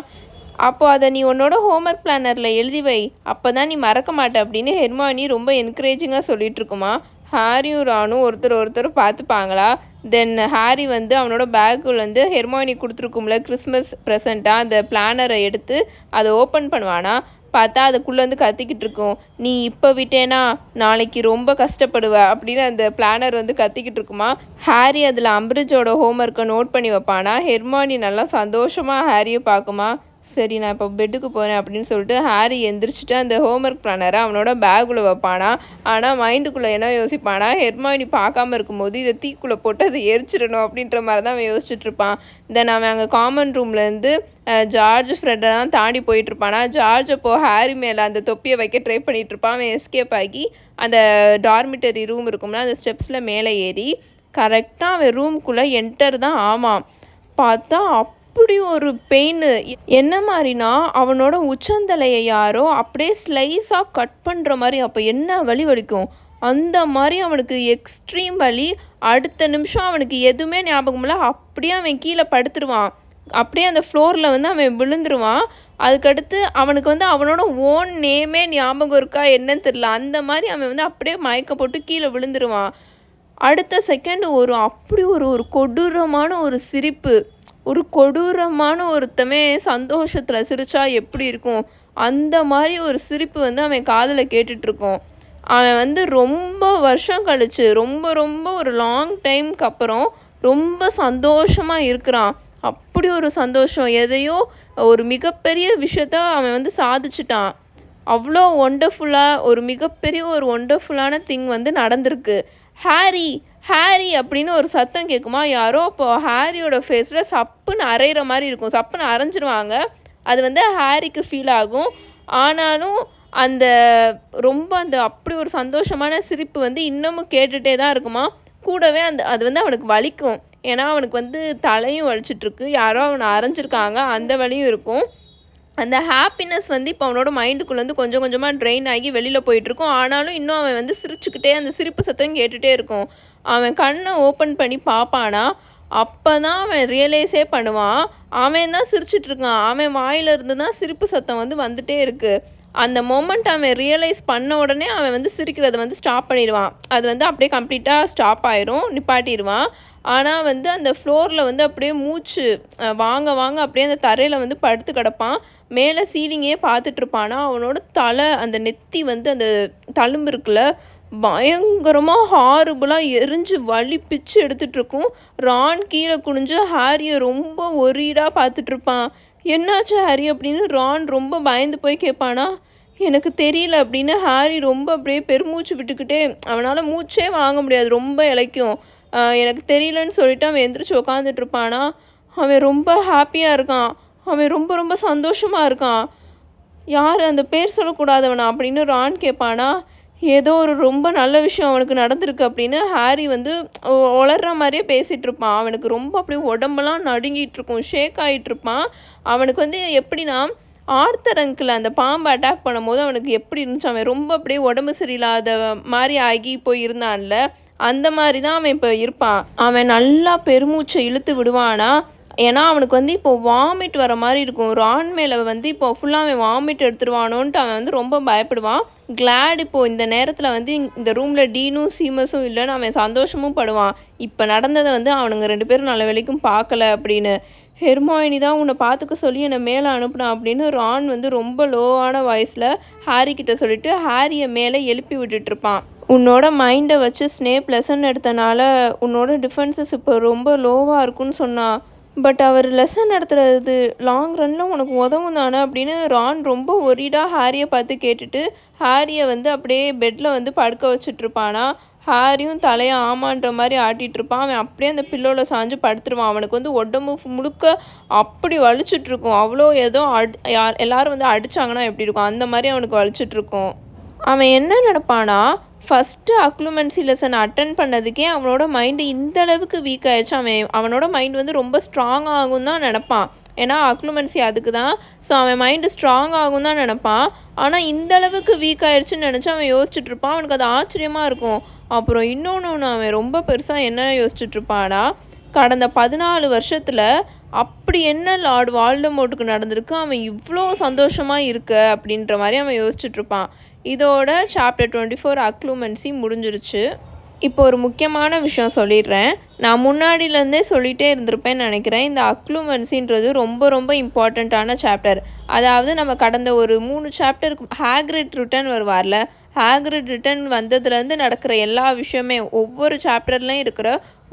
அப்போது அதை நீ உன்னோட ஹோம்ஒர்க் பிளானரில் எழுதி வை, அப்போ தான் நீ மறக்க மாட்டே அப்படின்னு ஹெர்மாயினி ரொம்ப என்கரேஜிங்காக சொல்லிகிட்ருக்குமா. ஹாரியும் ரானும் ஒருத்தர் பார்த்துப்பாங்களா. தென் ஹாரி வந்து அவனோட பேக்குள்ள வந்து ஹெர்மாயினி கொடுத்துருக்கும்ல கிறிஸ்மஸ் ப்ரெசண்ட்டாக அந்த பிளானரை எடுத்து அதை ஓப்பன் பண்ணுவானா. பார்த்தா அதுக்குள்ளேருந்து கத்திக்கிட்டு இருக்கும், நீ இப்போ விட்டேனா நாளைக்கு ரொம்ப கஷ்டப்படுவ அப்படின்னு அந்த பிளானர் வந்து கத்திக்கிட்டு இருக்குமா. ஹாரி அதில் அம்பிரிட்ஜோட ஹோம்ஒர்க்கை நோட் பண்ணி வைப்பானா. ஹெர்மாயினி நல்லா சந்தோஷமாக ஹாரியை பார்க்குமா. சரி நான் இப்போ பெட்டுக்கு போகிறேன் அப்படின்னு சொல்லிட்டு ஹாரி எந்திரிச்சிட்டு அந்த ஹோம்ஒர்க் பிளானரை அவனோட பேக்குள்ளே வைப்பானா. ஆனால் மைண்டுக்குள்ளே என்ன யோசிப்பானா, ஹெர்மாயினி பார்க்காம இருக்கும்போது இதை தீக்குள்ளே போட்டு அதை எரிச்சிடணும் அப்படின்ற மாதிரி தான் அவன் யோசிச்சுட்ருப்பான். தென் அவன் அங்கே காமன் ரூம்லேருந்து ஜார்ஜ் ஃப்ரெட்டை தான் தாண்டி போயிட்டுருப்பானா. ஜார்ஜ் அப்போது ஹாரி மேலே அந்த தொப்பியை வைக்க ட்ரை பண்ணிகிட்ருப்பான். அவன் எஸ்கேப் ஆகி அந்த டார்மிட்டரி ரூம் இருக்கும்னா அந்த ஸ்டெப்ஸில் மேலே ஏறி கரெக்டாக அவன் ரூம்குள்ளே என்டர் தான் ஆமாம். பார்த்தா அப்படி ஒரு பெயின். என்ன மாதிரினா அவனோட உச்சந்தலையை யாரோ அப்படியே ஸ்லைஸாக கட் பண்ணுற மாதிரி. அப்போ என்ன வலி வலிக்கும் அந்த மாதிரி அவனுக்கு எக்ஸ்ட்ரீம் வலி. அடுத்த நிமிஷம் அவனுக்கு எதுவுமே ஞாபகம் இல்லை, அப்படியே அவன் கீழே படுத்துருவான். அப்படியே அந்த ஃப்ளோரில் வந்து அவன் விழுந்துருவான். அதுக்கடுத்து அவனுக்கு வந்து அவனோட ஓன் நேமே ஞாபகம் இருக்கா என்னன்னு தெரியல, அந்த மாதிரி அவன் வந்து அப்படியே மயக்க போட்டு கீழே விழுந்துருவான். அடுத்த செகண்ட் அப்படி ஒரு கொடூரமான ஒரு சிரிப்பு. ஒரு கொடூரமான ஒருத்தமே சந்தோஷத்தில் சிரித்தா எப்படி இருக்கும் அந்த மாதிரி ஒரு சிரிப்பு வந்து அவன் காதில் கேட்டுட்ருக்கோம். அவன் வந்து ரொம்ப வருஷம் கழிச்சு ரொம்ப ஒரு லாங் டைமுக்கு அப்புறம் ரொம்ப சந்தோஷமாக இருக்கிறான். அப்படி ஒரு சந்தோஷம், எதையோ ஒரு மிகப்பெரிய விஷயத்த அவன் வந்து சாதிச்சிட்டான். அவ்வளோ ஒண்டர்ஃபுல்லாக ஒரு மிகப்பெரிய ஒரு ஒண்டர்ஃபுல்லான திங் வந்து நடந்திருக்கு. ஹாரி ஹாரி அப்படின்னு ஒரு சத்தம் கேட்குமா. யாரோ அப்போது ஹாரியோட ஃபேஸில் சப்புன்னு அரைகிற மாதிரி இருக்கும். சப்புன்னு அரைஞ்சிருவாங்க. அது வந்து ஹாரிக்கு ஃபீல் ஆகும். ஆனாலும் அந்த அப்படி ஒரு சந்தோஷமான சிரிப்பு வந்து இன்னமும் கேட்டுகிட்டே தான் இருக்குமா. கூடவே அது வந்து அவனுக்கு வலிக்கும். ஏன்னா அவனுக்கு வந்து தலையும் வலிச்சிட்ருக்கு, யாரோ அவனை அரைஞ்சிருக்காங்க, அந்த வலியும் இருக்கும். அந்த ஹாப்பினஸ் வந்து இப்போ அவனோட மைண்டுக்குள்ளேருந்து கொஞ்சம் கொஞ்சமாக ட்ரெயின் ஆகி வெளியில் போயிட்டுருக்கும். ஆனாலும் இன்னும் அவன் வந்து சிரிச்சுக்கிட்டே அந்த சிரிப்பு சத்தம் கேட்டுகிட்டே இருக்கும். அவன் கண்ணை ஓப்பன் பண்ணி பார்ப்பானா. அப்போ தான் அவன் ரியலைஸே பண்ணுவான், அவன் தான் சிரிச்சிட்ருக்கான். அவன் வாயிலிருந்து தான் சிரிப்பு சத்தம் வந்து வந்துகிட்டே இருக்குது. அந்த மொமெண்ட் அவன் ரியலைஸ் பண்ண உடனே அவன் வந்து சிரிக்கிறத வந்து ஸ்டாப் பண்ணிடுவான். அது வந்து அப்படியே கம்ப்ளீட்டாக ஸ்டாப் ஆயிரும், நிப்பாட்டிடுவான். ஆனால் வந்து அந்த ஃப்ளோரில் வந்து அப்படியே மூச்சு வாங்க அப்படியே அந்த தரையில் வந்து படுத்து கிடப்பான். மேலே சீலிங்கே பார்த்துட்ருப்பானா. அவனோட தலை அந்த நெத்தி வந்து அந்த தழும்பு இருக்குல்ல, பயங்கரமாக ஹாரிபுளாக எரிஞ்சு வலி பிச்சு எடுத்துகிட்ருக்கும். ரான் கீழே குனிஞ்சு ஹாரியை ரொம்ப ஒரீடாக பார்த்துட்ருப்பான். என்னாச்சு ஹாரி அப்படின்னு ரான் ரொம்ப பயந்து போய் கேட்பானா. எனக்கு தெரியல அப்படின்னு ஹாரி ரொம்ப அப்படியே பெருமூச்சு விட்டுக்கிட்டே, அவனால் மூச்சே வாங்க முடியாது, ரொம்ப இளைக்கும். எனக்கு தெரியலன்னு சொல்லிவிட்டு அவன் எந்திரிச்சு உக்காந்துட்ருப்பானா. அவன் ரொம்ப ஹாப்பியாக இருக்கான், அவன் ரொம்ப சந்தோஷமாக இருக்கான். யார் அந்த பேர் சொல்லக்கூடாதவனா அப்படின்னு ரான் கேட்பானா. ஏதோ ரொம்ப நல்ல விஷயம் அவனுக்கு நடந்திருக்கு அப்படின்னு ஹாரி வந்து உளர்ற மாதிரியே பேசிகிட்ருப்பான். அவனுக்கு ரொம்ப அப்படியே உடம்பெல்லாம் நடுங்கிட்டுருக்கும், ஷேக் ஆகிட்டுருப்பான். அவனுக்கு வந்து எப்படின்னா, ஆர்த்தர் அங்கிள் அந்த பாம்பை அட்டாக் பண்ணும்போது அவனுக்கு எப்படி இருந்துச்சு, அவன் ரொம்ப அப்படியே உடம்பு சரியில்லாத மாதிரி ஆகி போய் இருந்தான்ல, அந்த மாதிரி தான் அவன் இப்போ இருப்பான். அவன் நல்லா பெருமூச்சை இழுத்து விடுவானா, ஏன்னா அவனுக்கு வந்து இப்போ வாமிட் வர மாதிரி இருக்கும். ரான் மேலே வந்து இப்போ ஃபுல்லாக அவன் வாமிட் எடுத்துருவானோன்ட்டு அவன் வந்து ரொம்ப பயப்படுவான். கிளாட் இப்போது இந்த நேரத்தில் வந்து இந்த ரூமில் டீனும் சீமஸும் இல்லைன்னு அவன் சந்தோஷமும் படுவான். இப்போ நடந்ததை வந்து அவனுங்க 2 பேரும் நல்ல வேலைக்கும் பார்க்கல அப்படின்னு. ஹெர்மாயினி தான் உன்னை பார்த்துக்க சொல்லி என்னை மேலே அனுப்புனான் அப்படின்னு ரான் வந்து ரொம்ப லோவான வாய்ஸில் ஹாரி கிட்ட சொல்லிட்டு ஹாரியை மேலே எழுப்பி விட்டுட்ருப்பான். உன்னோட மைண்டை வச்சு ஸ்னேப் லெசன் எடுத்தனால உன்னோட டிஃபென்சஸ் இப்போ ரொம்ப லோவாக இருக்குன்னு சொன்னான். பட் அவர் லெசன் நடத்துகிறது லாங் ரனில் உனக்கு உதவும் தானே அப்படின்னு ரான் ரொம்ப ஒரிடாக ஹாரியை பார்த்து கேட்டுட்டு ஹாரியை வந்து அப்படியே பெட்டில் வந்து படுக்க வச்சுட்ருப்பானா. ஹாரியும் தலையை ஆமான்ற மாதிரி ஆட்டிகிட்டு இருப்பான். அவன் அப்படியே அந்த பில்லோவில் சாஞ்சு படுத்துருவான். அவனுக்கு வந்து உடம்பு முழுக்க அப்படி வலிச்சுட்ருக்கும். அவ்வளோ ஏதோ எல்லோரும் வந்து அடித்தாங்கன்னா எப்படி இருக்கும் அந்த மாதிரி அவனுக்கு வலிச்சுட்ருக்கும். அவன் என்ன நினப்பானா, ஃபஸ்ட்டு அக்ளுமென்சி லெசன் அட்டன் பண்ணதுக்கே அவனோட மைண்டு இந்த அளவுக்கு வீக் ஆகிடுச்சு. அவனோட மைண்ட் வந்து ரொம்ப ஸ்ட்ராங் ஆகும் தான் நினப்பான். ஏன்னா அக்ளுமென்சி அதுக்கு தான். ஸோ அவன் மைண்டு ஸ்ட்ராங் ஆகும் தான் நினப்பான். ஆனால் இந்த அளவுக்கு வீக் ஆகிடுச்சுன்னு நினச்சி அவன் யோசிச்சுட்ருப்பான். அவனுக்கு அது ஆச்சரியமாக இருக்கும். அப்புறம் இன்னொன்று அவன் ரொம்ப பெருசாக என்ன யோசிச்சுட்ருப்பானா, கடந்த 14 வருஷத்தில் அப்படி என்ன லார்ட் வால்டமோர்ட்டுக்கு நடந்திருக்கு, அவன் இவ்வளோ சந்தோஷமாக இருக்க அப்படின்ற மாதிரி அவன் யோசிச்சுட்ருப்பான். இதோட சாப்டர் 24 அக்ளுமென்சி முடிஞ்சிருச்சு. இப்போ ஒரு முக்கியமான விஷயம் சொல்லிடுறேன். நான் முன்னாடியிலேருந்தே சொல்லிகிட்டே இருந்திருப்பேன்னு நினைக்கிறேன். இந்த அக்ளுமென்சின்றது ரொம்ப ரொம்ப இம்பார்ட்டண்ட்டான சாப்டர். அதாவது நம்ம கடந்த ஒரு 3 சாப்டருக்கு ஹாக்ரிட் ரிட்டர்ன் வருவார்ல, ஹாக்ரிட் ரிட்டர்ன் வந்ததுலேருந்து நடக்கிற எல்லா விஷயமே ஒவ்வொரு சாப்டர்லையும் இருக்கிற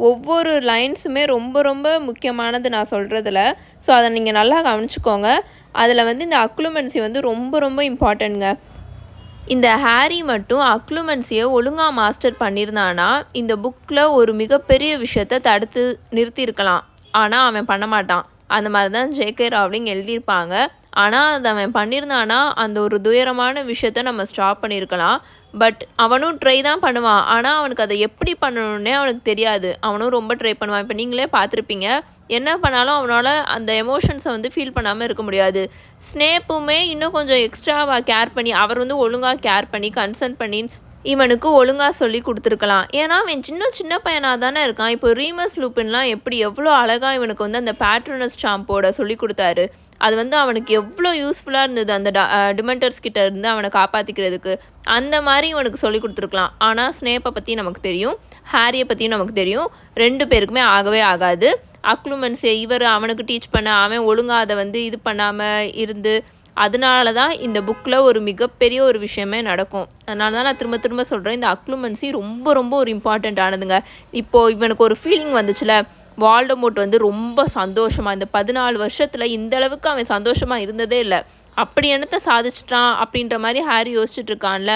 ஒவ்வொரு லைன்ஸுமே ரொம்ப ரொம்ப முக்கியமானது நான் சொல்கிறதுல. ஸோ அதை நீங்கள் நல்லா கவனிச்சுக்கோங்க. அதில் வந்து இந்த அக்ளுமென்சி வந்து ரொம்ப ரொம்ப இம்பார்ட்டன்ட்ங்க. இந்த ஹாரி மட்டும் அக்ளுமென்சியை ஒழுங்காக மாஸ்டர் பண்ணியிருந்தானா இந்த புக்கில் ஒரு மிகப்பெரிய விஷயத்தை தடுத்து நிறுத்தியிருக்கலாம். ஆனால் அவன் பண்ண மாட்டான். அந்த மாதிரி தான் ஜேகே ராவ்லிங் எழுதியிருப்பாங்க. ஆனால் அது அவன் பண்ணியிருந்தானா அந்த ஒரு துயரமான விஷயத்த நம்ம ஸ்டாப் பண்ணியிருக்கலாம். பட் அவனும் ட்ரை தான் பண்ணுவான். ஆனால் அவனுக்கு அதை எப்படி பண்ணணுன்னே அவனுக்கு தெரியாது. அவனும் ரொம்ப ட்ரை பண்ணுவான். இப்போ நீங்களே பார்த்துருப்பீங்க, என்ன பண்ணாலும் அவனால் அந்த எமோஷன்ஸை வந்து ஃபீல் பண்ணாமல் இருக்க முடியாது. ஸ்னேப்புமே இன்னும் கொஞ்சம் எக்ஸ்ட்ராவாக கேர் பண்ணி, அவர் வந்து ஒழுங்காக கேர் பண்ணி கன்சர்ன் பண்ணி இவனுக்கு ஒழுங்காக சொல்லி கொடுத்துருக்கலாம். ஏன்னா அவன் சின்ன பையனாக தானே இருக்கான். இப்போ ரீமஸ் லூப்பின்லாம் எவ்வளோ அழகாக இவனுக்கு வந்து அந்த பேட்ரோனஸ் சாம்போட சொல்லி கொடுத்தாரு. அது வந்து அவனுக்கு எவ்வளோ யூஸ்ஃபுல்லாக இருந்தது அந்த டிமெண்டர்ஸ் கிட்ட இருந்து அவனை காப்பாற்றிக்கிறதுக்கு. அந்த மாதிரி இவனுக்கு சொல்லி கொடுத்துருக்கலாம். ஆனால் ஸ்னேப்பை பற்றி நமக்கு தெரியும், ஹாரியை பற்றியும் நமக்கு தெரியும். 2 பேருக்குமே ஆகவே ஆகாது. அக்ளுமென்சி இவர் அவனுக்கு டீச் பண்ண, அவன் ஒழுங்காக அதை வந்து இது பண்ணாமல் இருந்து, அதனால தான் இந்த புக்கில் ஒரு மிகப்பெரிய ஒரு விஷயமே நடக்கும். அதனால தான் நான் திரும்ப திரும்ப சொல்கிறேன், இந்த அக்ளுமென்சி ரொம்ப ரொம்ப ஒரு இம்பார்ட்டண்ட் ஆனதுங்க. இப்போது இவனுக்கு ஒரு ஃபீலிங் வந்துச்சுல, வால்டமோர்ட் வந்து ரொம்ப சந்தோஷமாக இந்த 14 வருஷத்தில் இந்த அளவுக்கு அவன் சந்தோஷமாக இருந்ததே இல்லை. அப்படி என்னத்தை சாதிச்சிட்டான் அப்படின்ற மாதிரி ஹாரி யோசிச்சுட்டு இருக்கான்ல,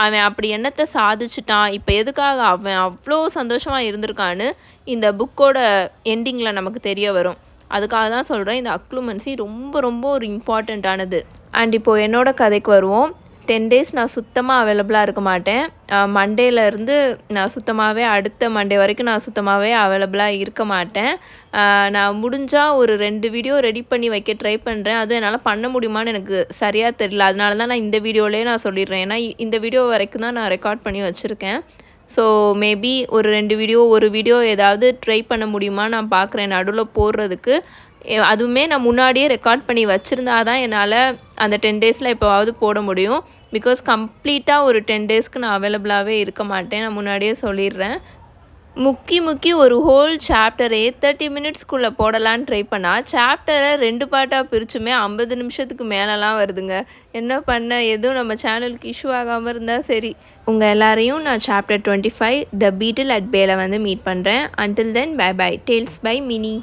அவன் அப்படி என்னத்தை சாதிச்சிட்டான், இப்போ எதுக்காக அவன் அவ்வளோ சந்தோஷமாக இருந்திருக்கான்னு இந்த புக்கோட எண்டிங்கில் நமக்கு தெரிய வரும். அதுக்காக தான் சொல்கிறேன், இந்த அக்ளுமென்சி ரொம்ப ரொம்ப ஒரு இம்பார்ட்டண்ட்டானது. அண்ட் இப்போது என்னோடய கதைக்கு வருவோம். 10 days நான் சுத்தமாக அவைலபிளாக இருக்க மாட்டேன். மண்டேலேருந்து நான் சுத்தமாகவே அடுத்த மண்டே வரைக்கும் நான் சுத்தமாகவே அவைலபிளாக இருக்க மாட்டேன். நான் முடிஞ்சால் ஒரு 2 வீடியோ ரெடி பண்ணி வைக்க ட்ரை பண்ணுறேன். அதுவும் என்னால் பண்ண முடியுமான்னு எனக்கு சரியாக தெரியல. அதனால தான் நான் இந்த வீடியோலேயே நான் சொல்லிடுறேன். ஏன்னா இந்த வீடியோ வரைக்கும் தான் நான் ரெக்கார்ட் பண்ணி வச்சுருக்கேன். ஸோ மேபி ஒரு 2 வீடியோ, ஒரு வீடியோ ஏதாவது ட்ரை பண்ண முடியுமா நான் பார்க்குறேன் நடுவில் போடுறதுக்கு. அதுவுமே நான் முன்னாடியே ரெக்கார்ட் பண்ணி வச்சுருந்தா தான் என்னால் அந்த 10 days எப்போவாவது போட முடியும். பிகாஸ் கம்ப்ளீட்டாக ஒரு 10 daysக்கு நான் அவைலபிளாகவே இருக்க மாட்டேன். நான் முன்னாடியே சொல்லிடுறேன். முக்கி ஒரு ஹோல் சாப்டரே 30 minutesக்குள்ளே போடலான்னு ட்ரை பண்ணால் சாப்டரை 2 பார்ட்டாக பிரிச்சுமே 50 நிமிஷத்துக்கு மேலெலாம் வருதுங்க. என்ன பண்ண, எதுவும் நம்ம சேனலுக்கு இஷ்யூ ஆகாமல் இருந்தால் சரி. உங்கள் எல்லாரையும் நான் சாப்டர் 25 த பீட்டில் அட் பேல வந்து மீட் பண்ணுறேன். Until then bye bye. Tales by mini.